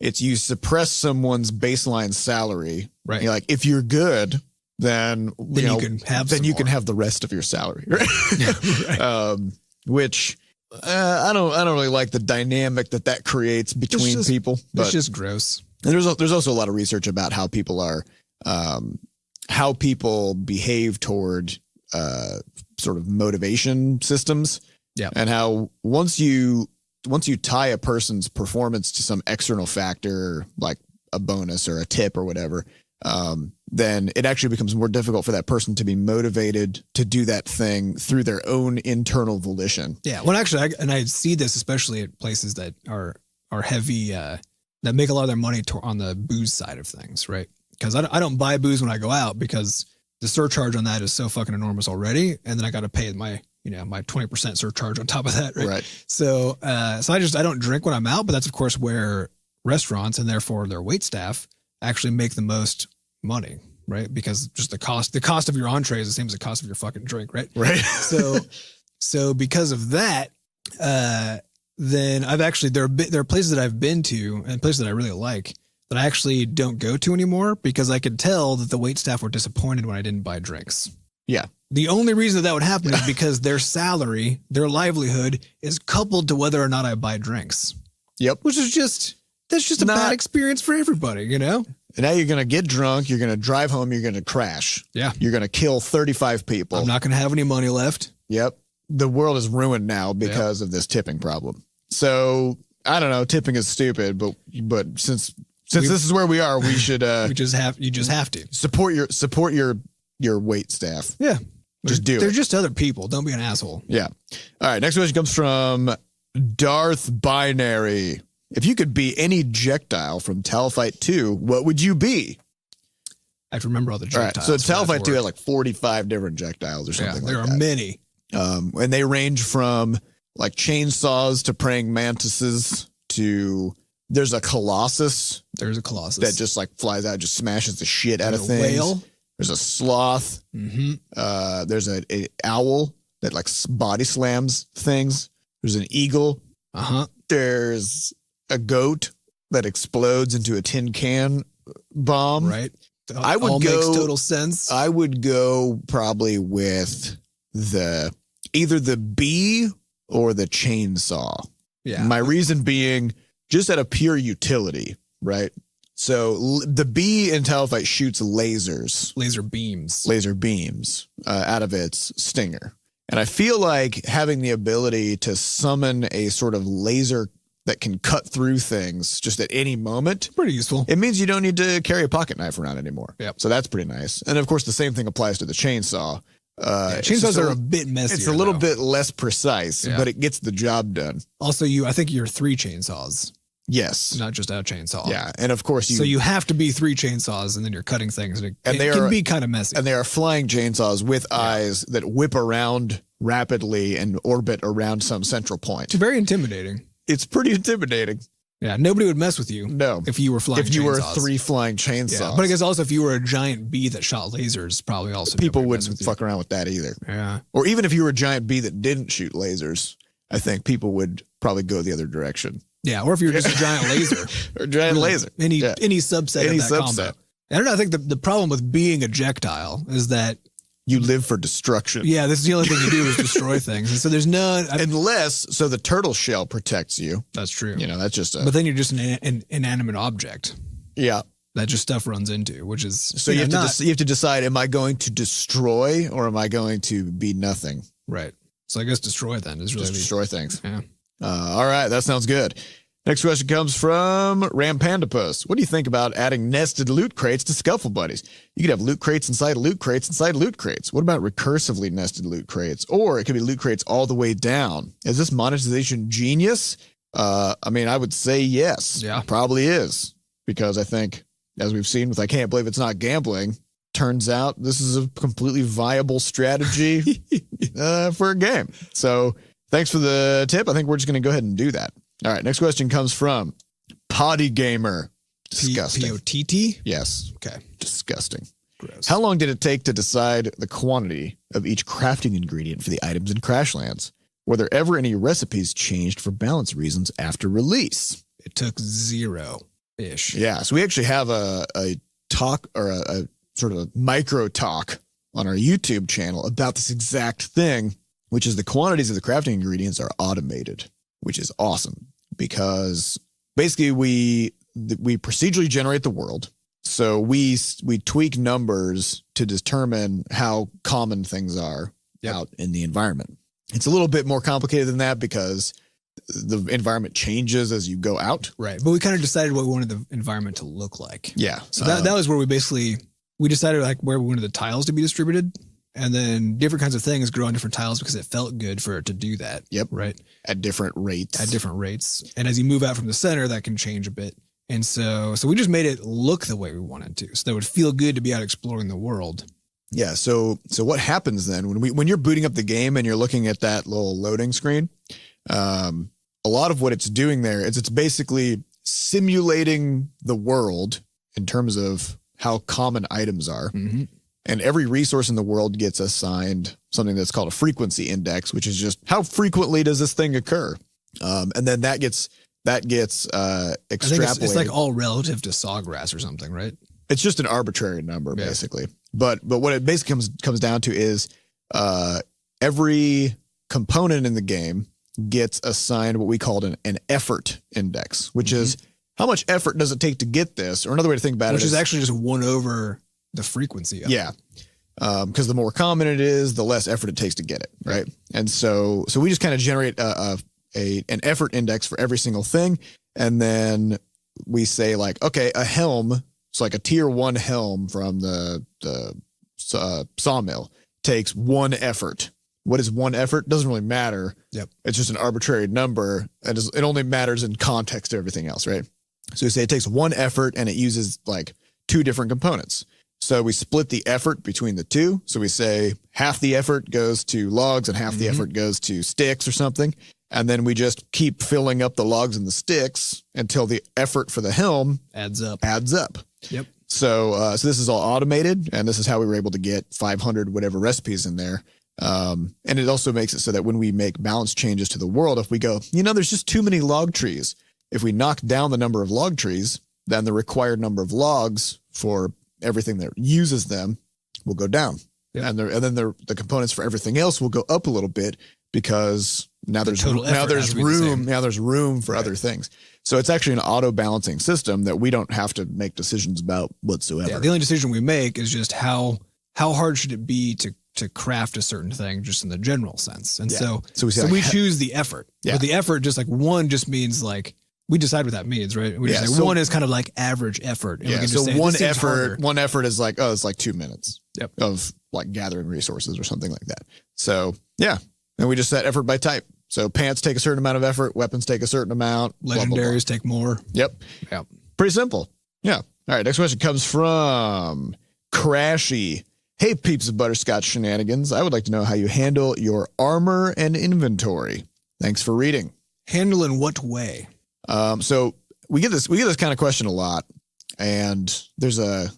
It's you suppress someone's baseline salary, right? You're like, if you're good, then you can have the rest of your salary, right? Right. which I don't really like the dynamic that creates between people. But it's just gross. And there's also a lot of research about how people are, how people behave toward sort of motivation systems. Yeah. And how once you tie a person's performance to some external factor, like a bonus or a tip or whatever, then it actually becomes more difficult for that person to be motivated to do that thing through their own internal volition. Yeah. Well, actually, I see this especially at places that are heavy, that make a lot of their money on the booze side of things, right? Because I don't buy booze when I go out because the surcharge on that is so fucking enormous already, and then I got to pay my 20% surcharge on top of that, right? So I don't drink when I'm out, but that's of course where restaurants and therefore their wait staff actually make the most money, right? Because just the cost of your entree is the same as the cost of your fucking drink, right? Right. So because of that, then I've actually there are places that I've been to and places that I really like that I actually don't go to anymore because I could tell that the wait staff were disappointed when I didn't buy drinks. Yeah. The only reason that would happen is because their salary, their livelihood is coupled to whether or not I buy drinks. Yep. Which is that's just a bad experience for everybody, you know? And now you're going to get drunk. You're going to drive home. You're going to crash. Yeah. You're going to kill 35 people. I'm not going to have any money left. Yep. The world is ruined now because of this tipping problem. So I don't know. Tipping is stupid, but since this is where we are, we should, you just have to support your wait staff. Yeah. Just do it. They're just other people. Don't be an asshole. Yeah. All right. Next question comes from Darth Binary. If you could be any Jectile from Talfight 2, what would you be? I have to remember all the Jectiles. All right, so Talfight 2 had like 45 different Jectiles or something like that. There are many. And they range from like chainsaws to praying mantises to there's a Colossus. There's a Colossus. That just like flies out, just smashes the shit out of things. Whale. There's a sloth. Mm-hmm. There's a owl that like body slams things. There's an eagle. Uh-huh. There's a goat that explodes into a tin can bomb. Right. Makes total sense. I would go probably with either the bee or the chainsaw. Yeah. My reason being just out of pure utility, right? So the bee in Talfight shoots laser beams out of its stinger. And I feel like having the ability to summon a sort of laser that can cut through things just at any moment. Pretty useful. It means you don't need to carry a pocket knife around anymore. Yep. So that's pretty nice. And of course, the same thing applies to the chainsaw. Chainsaws are a bit messier. It's a little bit less precise, but it gets the job done. Also, I think you're 3 chainsaws. Yes. Not just a chainsaw. Yeah. And of course, so you have to be 3 chainsaws and then you're cutting things. And it can be kind of messy. And they are flying chainsaws with eyes that whip around rapidly and orbit around some central point. It's very intimidating. It's pretty intimidating. Yeah, nobody would mess with you. No, if you were flying. If you chainsaws. were 3 flying chainsaws, yeah, but I guess also if you were a giant bee that shot lasers, probably also people wouldn't fuck around with that either. Yeah, or even if you were a giant bee that didn't shoot lasers, I think people would probably go the other direction. Yeah, or if you're just a giant laser, or a giant laser, any subset of that combo. I don't know. I think the problem with being a Jectile is that you live for destruction. Yeah, this is the only thing you do is destroy things. And so there's none. So the turtle shell protects you. That's true. That's just but then you're just an inanimate object. Yeah. That just stuff runs into, which is. So you have to decide, am I going to destroy or am I going to be nothing? Right. So I guess destroy then is really. Just destroy things. Yeah. All right. That sounds good. Next question comes from Rampandapus. What do you think about adding nested loot crates to Scuffle Buddies? You could have loot crates inside loot crates inside loot crates. What about recursively nested loot crates? Or it could be loot crates all the way down. Is this monetization genius? I would say yes. Yeah. It probably is. Because I think, as we've seen with I Can't Believe It's Not Gambling, turns out this is a completely viable strategy for a game. So thanks for the tip. I think we're just going to go ahead and do that. All right, next question comes from Potty Gamer. Disgusting. P-O-T-T? Yes. Okay. Disgusting. Gross. How long did it take to decide the quantity of each crafting ingredient for the items in Crashlands? Were there ever any recipes changed for balance reasons after release? It took 0-ish. Yeah, so we actually have a talk or a sort of a micro talk on our YouTube channel about this exact thing. which is the quantities of the crafting ingredients are automated, which is awesome because basically we procedurally generate the world. So we tweak numbers to determine how common things are out in the environment. It's a little bit more complicated than that because the environment changes as you go out. Right. But we kind of decided what we wanted the environment to look like. Yeah. So that was where we decided like where we wanted the tiles to be distributed. And then different kinds of things grow on different tiles because it felt good for it to do that. Yep. Right. At different rates. And as you move out from the center, that can change a bit. And so we just made it look the way we wanted to. So that it would feel good to be out exploring the world. Yeah. So what happens then when you're booting up the game and you're looking at that little loading screen, a lot of what it's doing there is it's basically simulating the world in terms of how common items are. Mm-hmm. And every resource in the world gets assigned something that's called a frequency index, which is just how frequently does this thing occur? And then that gets extrapolated. It's like all relative to sawgrass or something, right? It's just an arbitrary number, basically. But what it basically comes down to is every component in the game gets assigned what we called an effort index, which is how much effort does it take to get this? Or another way to think about which is actually just 1 over the frequency of it. Yeah. Because the more common it is, the less effort it takes to get it, right? And so we just kind of generate an effort index for every single thing. And then we say like, okay, a helm, it's like a tier 1 helm from the sawmill takes 1 effort. What is 1 effort? Doesn't really matter. Yep. It's just an arbitrary number. And it only matters in context to everything else, right? So we say it takes 1 effort and it uses like 2 different components. So we split the effort between the 2. So we say half the effort goes to logs and half the effort goes to sticks or something. And then we just keep filling up the logs and the sticks until the effort for the helm adds up. Yep. So this is all automated, and this is how we were able to get 500 whatever recipes in there. And it also makes it so that when we make balance changes to the world, if we go, there's just too many log trees. If we knock down the number of log trees, then the required number of logs for everything that uses them will go down. Yep. And then the components for everything else will go up a little bit because now there's room for other things. So it's actually an auto balancing system that we don't have to make decisions about whatsoever. Yeah, the only decision we make is just how hard should it be to craft a certain thing just in the general sense. And so we choose the effort. Yeah. But the effort just like 1 just means like we decide what that means, right? We just say 1 is kind of like average effort. And we can just say, 1 effort is like, it's like 2 minutes of like gathering resources or something like that. So yeah. And we just set effort by type. So pants take a certain amount of effort, weapons take a certain amount. Legendaries blah, blah, blah. Take more. Yep. Pretty simple. Yeah. All right. Next question comes from Crashy. Hey, peeps of Butterscotch shenanigans. I would like to know how you handle your armor and inventory. Thanks for reading. Handle in what way? So we get this kind of question a lot, and there's a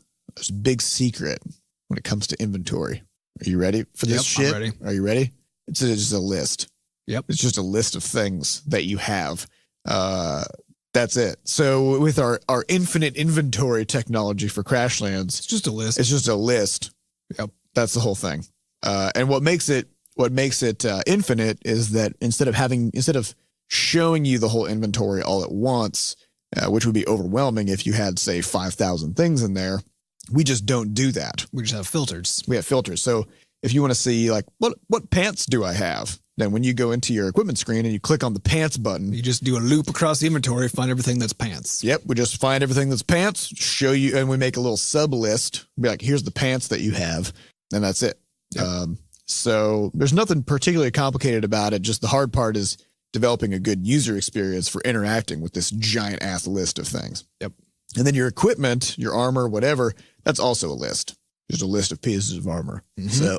big secret when it comes to inventory. Are you ready for this shit? I'm ready. Are you ready? It's just a list. Yep. It's just a list of things that you have. That's it. So with our infinite inventory technology for Crashlands, it's just a list. It's just a list. Yep. That's the whole thing. And what makes it infinite is that instead of showing you the whole inventory all at once, which would be overwhelming if you had, say, 5,000 things in there, we just don't do that. We just have filters. We have filters. So if you want to see like what pants do I have, then when you go into your equipment screen and you click on the pants button, you just do a loop across the inventory, find everything that's pants. Yep. We just find everything that's pants, show you, and we make a little sub list. Be like, here's the pants that you have, and that's it. Yep. So there's nothing particularly complicated about it. Just the hard part is developing a good user experience for interacting with this giant ass list of things. Yep. And then your equipment, your armor, whatever, that's also a list. Just a list of pieces of armor. Mm-hmm. So,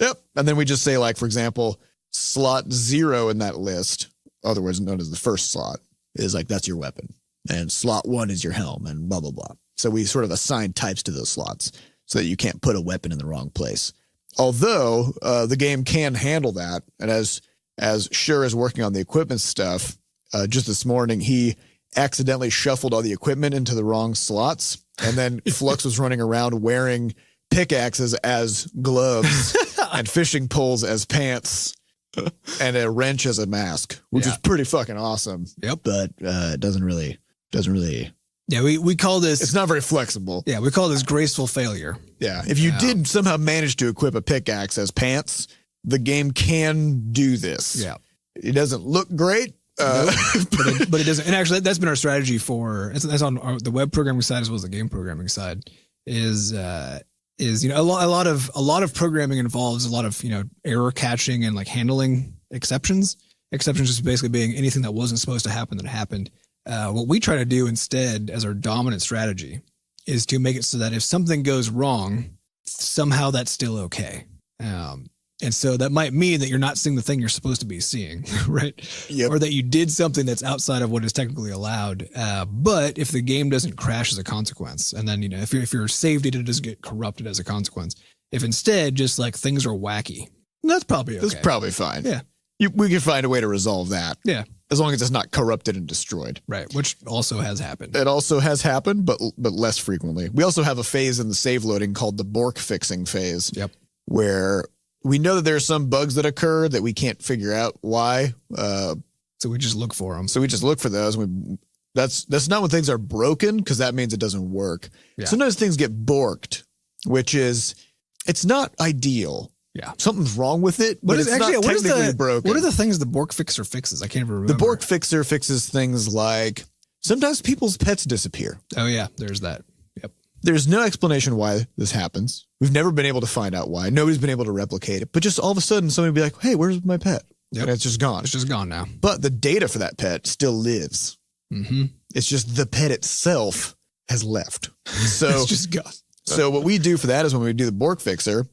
yep. And then we just say, like, for example, slot 0 in that list, otherwise known as the first slot, is like, that's your weapon. And slot 1 is your helm and blah, blah, blah. So we sort of assign types to those slots so that you can't put a weapon in the wrong place. Although the game can handle that. And as Shure is working on the equipment stuff, just this morning, he accidentally shuffled all the equipment into the wrong slots. And then Flux was running around wearing pickaxes as gloves and fishing poles as pants and a wrench as a mask, which is pretty fucking awesome. Yep. But it doesn't really. Yeah, we call this. It's not very flexible. Yeah, we call this graceful failure. Yeah. If you did somehow manage to equip a pickaxe as pants, the game can do this. Yeah. It doesn't look great. Nope. but it doesn't. And actually, that's been our strategy for. That's on the web programming side as well as the game programming side. Is a lot of programming involves a lot of error catching and like handling exceptions. Exceptions just basically being anything that wasn't supposed to happen that happened. What we try to do instead as our dominant strategy is to make it so that if something goes wrong, somehow that's still okay. And so that might mean that you're not seeing the thing you're supposed to be seeing, right? Yep. Or that you did something that's outside of what is technically allowed. But if the game doesn't crash as a consequence, and then, if your save data doesn't get corrupted as a consequence, if instead just like things are wacky, that's probably okay. That's probably fine. Yeah. We can find a way to resolve that. Yeah. As long as it's not corrupted and destroyed. Right. Which also has happened. It also has happened, but less frequently. We also have a phase in the save loading called the Bork fixing phase. Yep. Where we know that there are some bugs that occur that we can't figure out why. So we just look for them. So we just look for those. That's not when things are broken, because that means it doesn't work. Yeah. Sometimes things get borked, which is, it's not ideal. Yeah. Something's wrong with it, but it's not technically broken. What are the things the Bork fixer fixes? I can't even remember. The Bork fixer fixes things like sometimes people's pets disappear. Oh, yeah. There's that. Yep. There's no explanation why this happens. We've never been able to find out why. Nobody's been able to replicate it. But just all of a sudden, somebody will be like, hey, where's my pet? Yep. And it's just gone. It's just gone now. But the data for that pet still lives. Mm-hmm. It's just the pet itself has left. So it's just gone. So what we do for that is when we do the Bork fixer,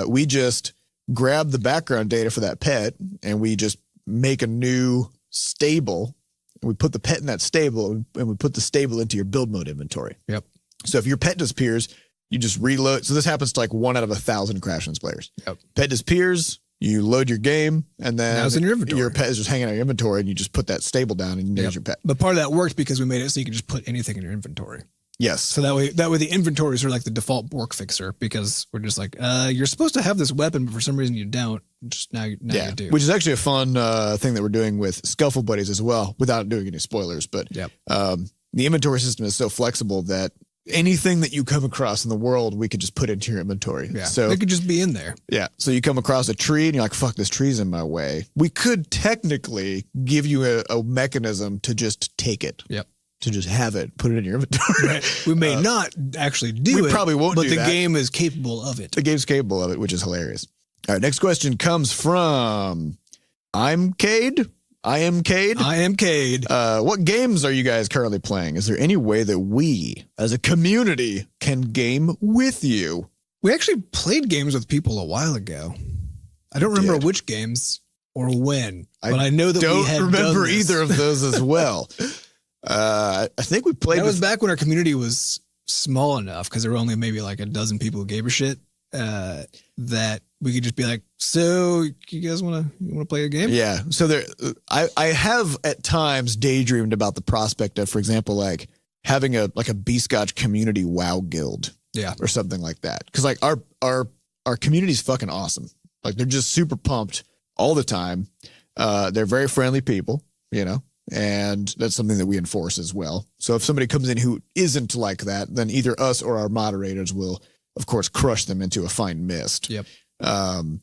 we just grab the background data for that pet and we just make a new stable. And we put the pet in that stable and we put the stable into your build mode inventory. Yep. So if your pet disappears, you just reload. So this happens to like 1 out of 1,000 Crash Lands players. Yep. Pet disappears, you load your game, and then now it's in your inventory. Your pet is just hanging out in your inventory, and you just put that stable down, and there's your pet. But part of that worked because we made it so you could just put anything in your inventory. Yes. So that way the inventories are like the default Bork fixer, because we're just like, you're supposed to have this weapon, but for some reason you don't. Just now you do. Which is actually a fun thing that we're doing with Scuffle Buddies as well, without doing any spoilers. But the inventory system is so flexible that anything that you come across in the world, we could just put into your inventory. Yeah. So it could just be in there. Yeah. So you come across a tree and you're like, fuck, this tree's in my way. We could technically give you a mechanism to just take it. Yep. To just have it, put it in your inventory. Right. We may not actually do it. We probably won't do that. But the game is capable of it. The game's capable of it, which is hilarious. All right. Next question comes from Cade. I am Cade. What games are you guys currently playing? Is there any way that we, as a community, can game with you? We actually played games with people a while ago. I don't remember which games or when, but I know that we had don't remember done this. either of those as well. I think we played. That was back when our community was small enough, because there were only maybe like a dozen people who gave a shit. That we could just be like, so you guys want to play a game? Yeah. So I have at times daydreamed about the prospect of, for example, like having a Butterscotch community WoW guild. Yeah. Or something like that. Cause like our community's fucking awesome. Like they're just super pumped all the time. They're very friendly people, and that's something that we enforce as well. So if somebody comes in who isn't like that, then either us or our moderators will, of course, crush them into a fine mist. Yep.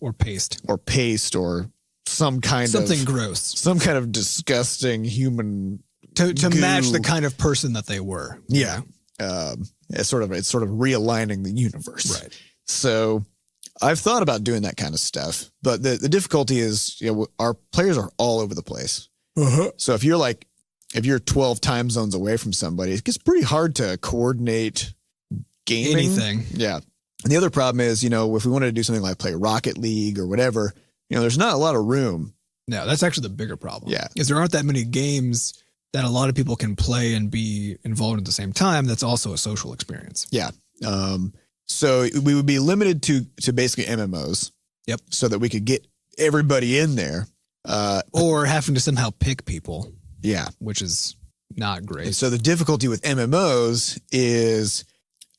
Or paste. Or something gross. Some kind of disgusting human to match the kind of person that they were. Yeah. It's sort of realigning the universe. Right. So I've thought about doing that kind of stuff, but the difficulty is, our players are all over the place. Uh-huh. So if you're 12 time zones away from somebody, it gets pretty hard to coordinate gaming. Anything. Yeah. And the other problem is, if we wanted to do something like play Rocket League or whatever, there's not a lot of room. No, that's actually the bigger problem. Yeah. Because there aren't that many games that a lot of people can play and be involved at the same time. That's also a social experience. Yeah. So we would be limited to basically MMOs. Yep. So that we could get everybody in there. Or having to somehow pick people. Yeah. Which is not great. And so the difficulty with MMOs is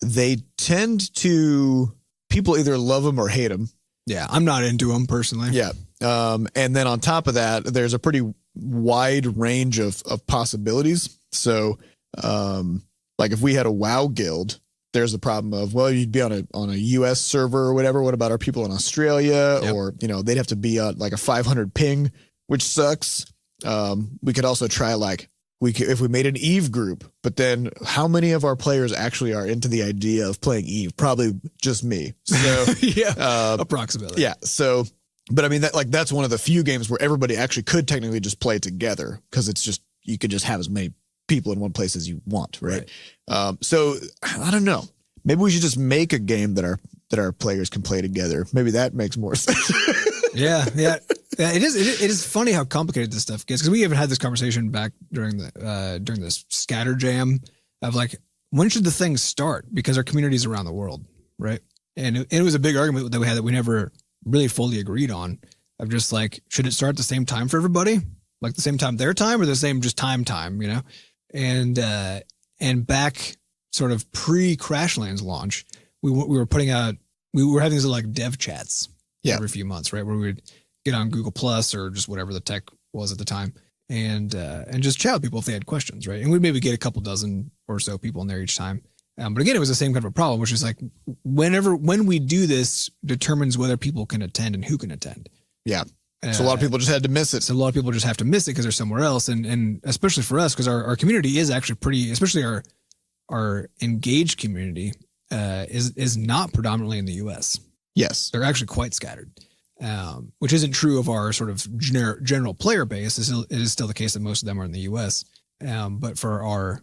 they tend to, people either love them or hate them. Yeah, I'm not into them personally. Yeah. And then on top of that, there's a pretty wide range of possibilities. So, like if we had a WoW guild, there's the problem of, well, you'd be on a US server or whatever. What about our people in Australia? Yep. Or, they'd have to be like a 500 ping, which sucks. We could also try if we made an Eve group, but then how many of our players actually are into the idea of playing Eve? Probably just me. So yeah, approximately. Yeah. So, but I mean, that's one of the few games where everybody actually could technically just play together, because it's just, you could just have as many people in one place as you want. Right. So I don't know. Maybe we should just make a game that our players can play together. Maybe that makes more sense. Yeah. It is funny how complicated this stuff gets, because we even had this conversation back during this scatter jam of like, when should the thing start? Because our community's around the world, right? And it was a big argument that we had that we never really fully agreed on, of just like, should it start at the same time for everybody, like the same time their time, or the same just time, and back sort of pre Crashlands launch, we were having these like dev chats every few months, right, where we would get on Google Plus or just whatever the tech was at the time, and just chat with people if they had questions, right? And we'd maybe get a couple dozen or so people in there each time. But again, it was the same kind of a problem, which is like, when we do this determines whether people can attend and who can attend. Yeah. So a lot of people just had to miss it. So a lot of people just have to miss it because they're somewhere else. And especially for us, because our community is actually pretty, especially our engaged community is not predominantly in the US. Yes. They're actually quite scattered. Which isn't true of our sort of general player base. It is still the case that most of them are in the U.S. But for our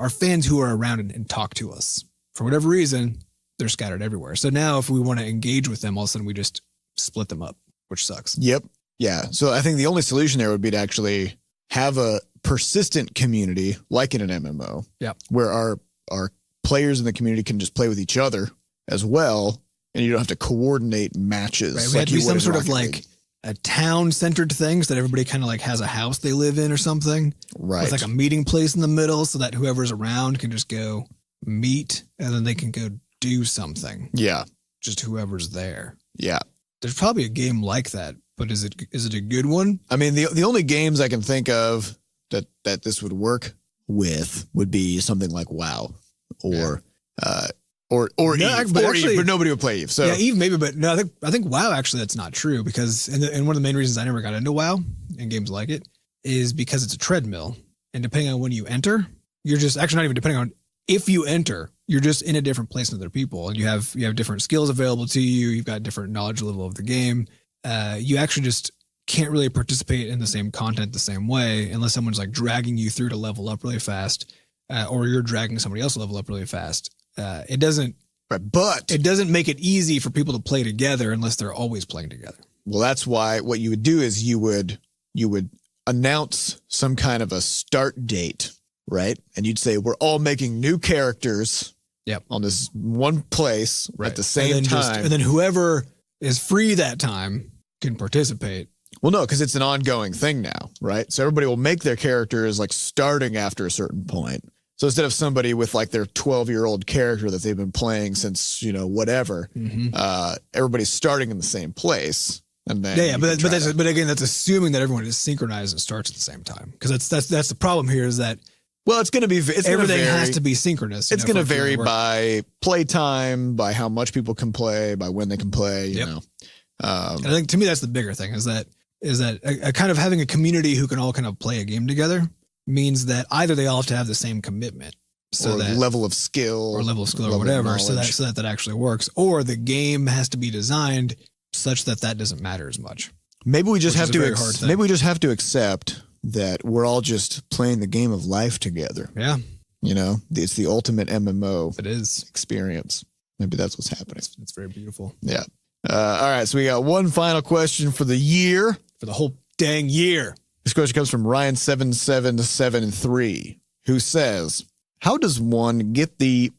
fans who are around and talk to us, for whatever reason, they're scattered everywhere. So now if we want to engage with them, all of a sudden we just split them up, which sucks. Yep. Yeah. So I think the only solution there would be to actually have a persistent community like in an MMO. Yep. Where our players in the community can just play with each other as well. And you don't have to coordinate matches. Right. We had to be some sort of like a town centered thing, so that everybody kind of like has a house they live in or something. Right. With like a meeting place in the middle, so that whoever's around can just go meet and then they can go do something. Yeah. Just whoever's there. Yeah. There's probably a game like that, but is it a good one? I mean, the only games I can think of that this would work with would be something like WoW or Eve, but nobody would play Eve. So yeah, Eve maybe, but no, I think WoW actually that's not true, because and one of the main reasons I never got into WoW and games like it is because it's a treadmill, and depending on when you enter, you're just actually not even depending on if you enter, you're just in a different place than other people, and you have different skills available to you. You've got different knowledge level of the game. You actually just can't really participate in the same content the same way unless someone's like dragging you through to level up really fast, or you're dragging somebody else to level up really fast. It doesn't make it easy for people to play together unless they're always playing together. Well, that's why what you would do is you would announce some kind of a start date, right? And you'd say, we're all making new characters on this one place at the same time. And then whoever is free that time can participate. Well, no, because it's an ongoing thing now, right? So everybody will make their characters like starting after a certain point. So instead of somebody with like their 12-year-old character that they've been playing since, whatever, everybody's starting in the same place. And then but again, that's assuming that everyone is synchronized and starts at the same time. Because that's the problem here is that, well, it's going to be, everything has to be synchronous. It's going to vary by play time, by how much people can play, by when they can play, you know. And I think to me, that's the bigger thing is that a kind of having a community who can all kind of play a game together means that either they all have to have the same commitment, or level of skill or whatever, so that actually works, or the game has to be designed such that doesn't matter as much. Maybe we just have to accept that we're all just playing the game of life together. Yeah. It's the ultimate MMO. It is experience. Maybe that's what's happening. It's very beautiful. Yeah. All right. So we got one final question for the year. For the whole dang year. This question comes from Ryan7773, who says, how does one get the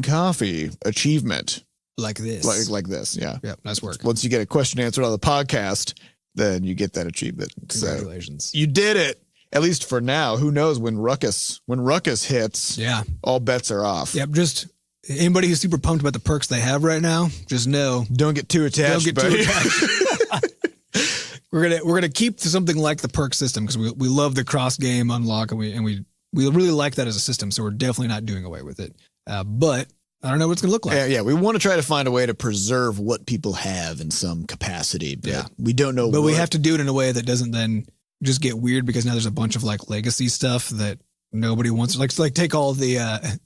coffee achievement? Like this. Like this, yeah. Yeah, nice work. Once you get a question answered on the podcast, then you get that achievement. Congratulations. So you did it. At least for now. Who knows when Ruckus hits? Yeah. All bets are off. Yep. Just Anybody who's super pumped about the perks they have right now, just know. Don't get too attached. Don't get too attached. We're gonna keep to something like the perk system because we love the cross game unlock and we really like that as a system. So we're definitely not doing away with it. But I don't know what it's gonna look like. Yeah, we want to try to find a way to preserve what people have in some capacity. But we don't know. But we have to do it in a way that doesn't then just get weird because now there's a bunch of like legacy stuff that nobody wants. Like take all the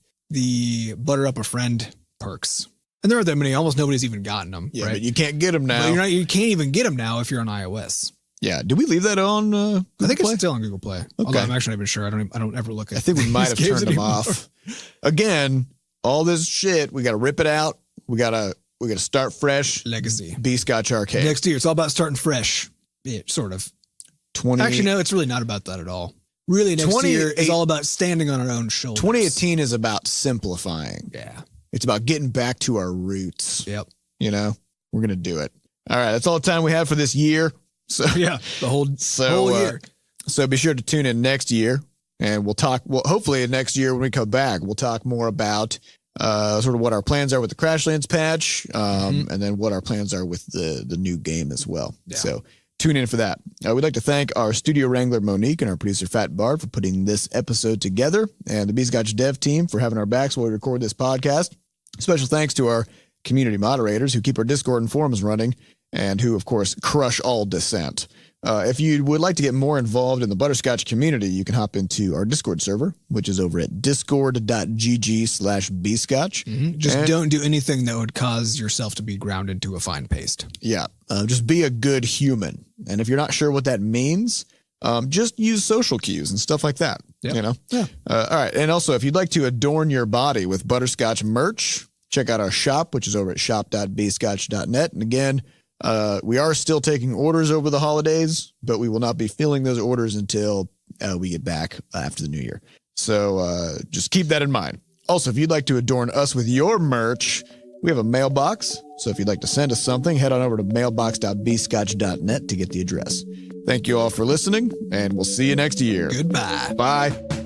butter up a friend perks. And there are that many. Almost nobody's even gotten them. Yeah, right? but you can't get them now. But you can't even get them now if you're on iOS. Yeah. Did we leave that on Google I think Play? it's still on Google Play. Okay. Although I'm actually not even sure. I don't ever look at. I think we might have turned them off. Again, all this shit, we got to rip it out. We got to start fresh. Legacy. Butterscotch Arcade. Next year, it's all about starting fresh. Yeah, sort of. Actually, no, it's really not about that at all. Really, next year is all about standing on our own shoulders. 2018 is about simplifying. Yeah. It's about getting back to our roots. Yep. You know, we're going to do it. All right. That's all the time we have for this year. So yeah, the whole year. So be sure to tune in next year and we'll talk. Well, hopefully next year when we come back, we'll talk more about sort of what our plans are with the Crashlands patch and then what our plans are with the new game as well. Yeah. So tune in for that. We'd like to thank our studio wrangler, Monique, and our producer, Fat Bard, for putting this episode together, and the Butterscotch dev team for having our backs while we record this podcast. Special thanks to our community moderators who keep our Discord and forums running and who, of course, crush all dissent. If you would like to get more involved in the Butterscotch community, you can hop into our Discord server, which is over at discord.gg/bscotch. Just don't do anything that would cause yourself to be ground into a fine paste. Yeah. Just be a good human. And if you're not sure what that means, just use social cues and stuff like that. Yep. You know? Yeah. All right. And also, if you'd like to adorn your body with Butterscotch merch, check out our shop, which is over at shop.bscotch.net. And again, we are still taking orders over the holidays, but we will not be filling those orders until we get back after the new year. So just keep that in mind. Also, if you'd like to adorn us with your merch, we have a mailbox. So if you'd like to send us something, head on over to mailbox.bscotch.net to get the address. Thank you all for listening, and we'll see you next year. Goodbye. Bye.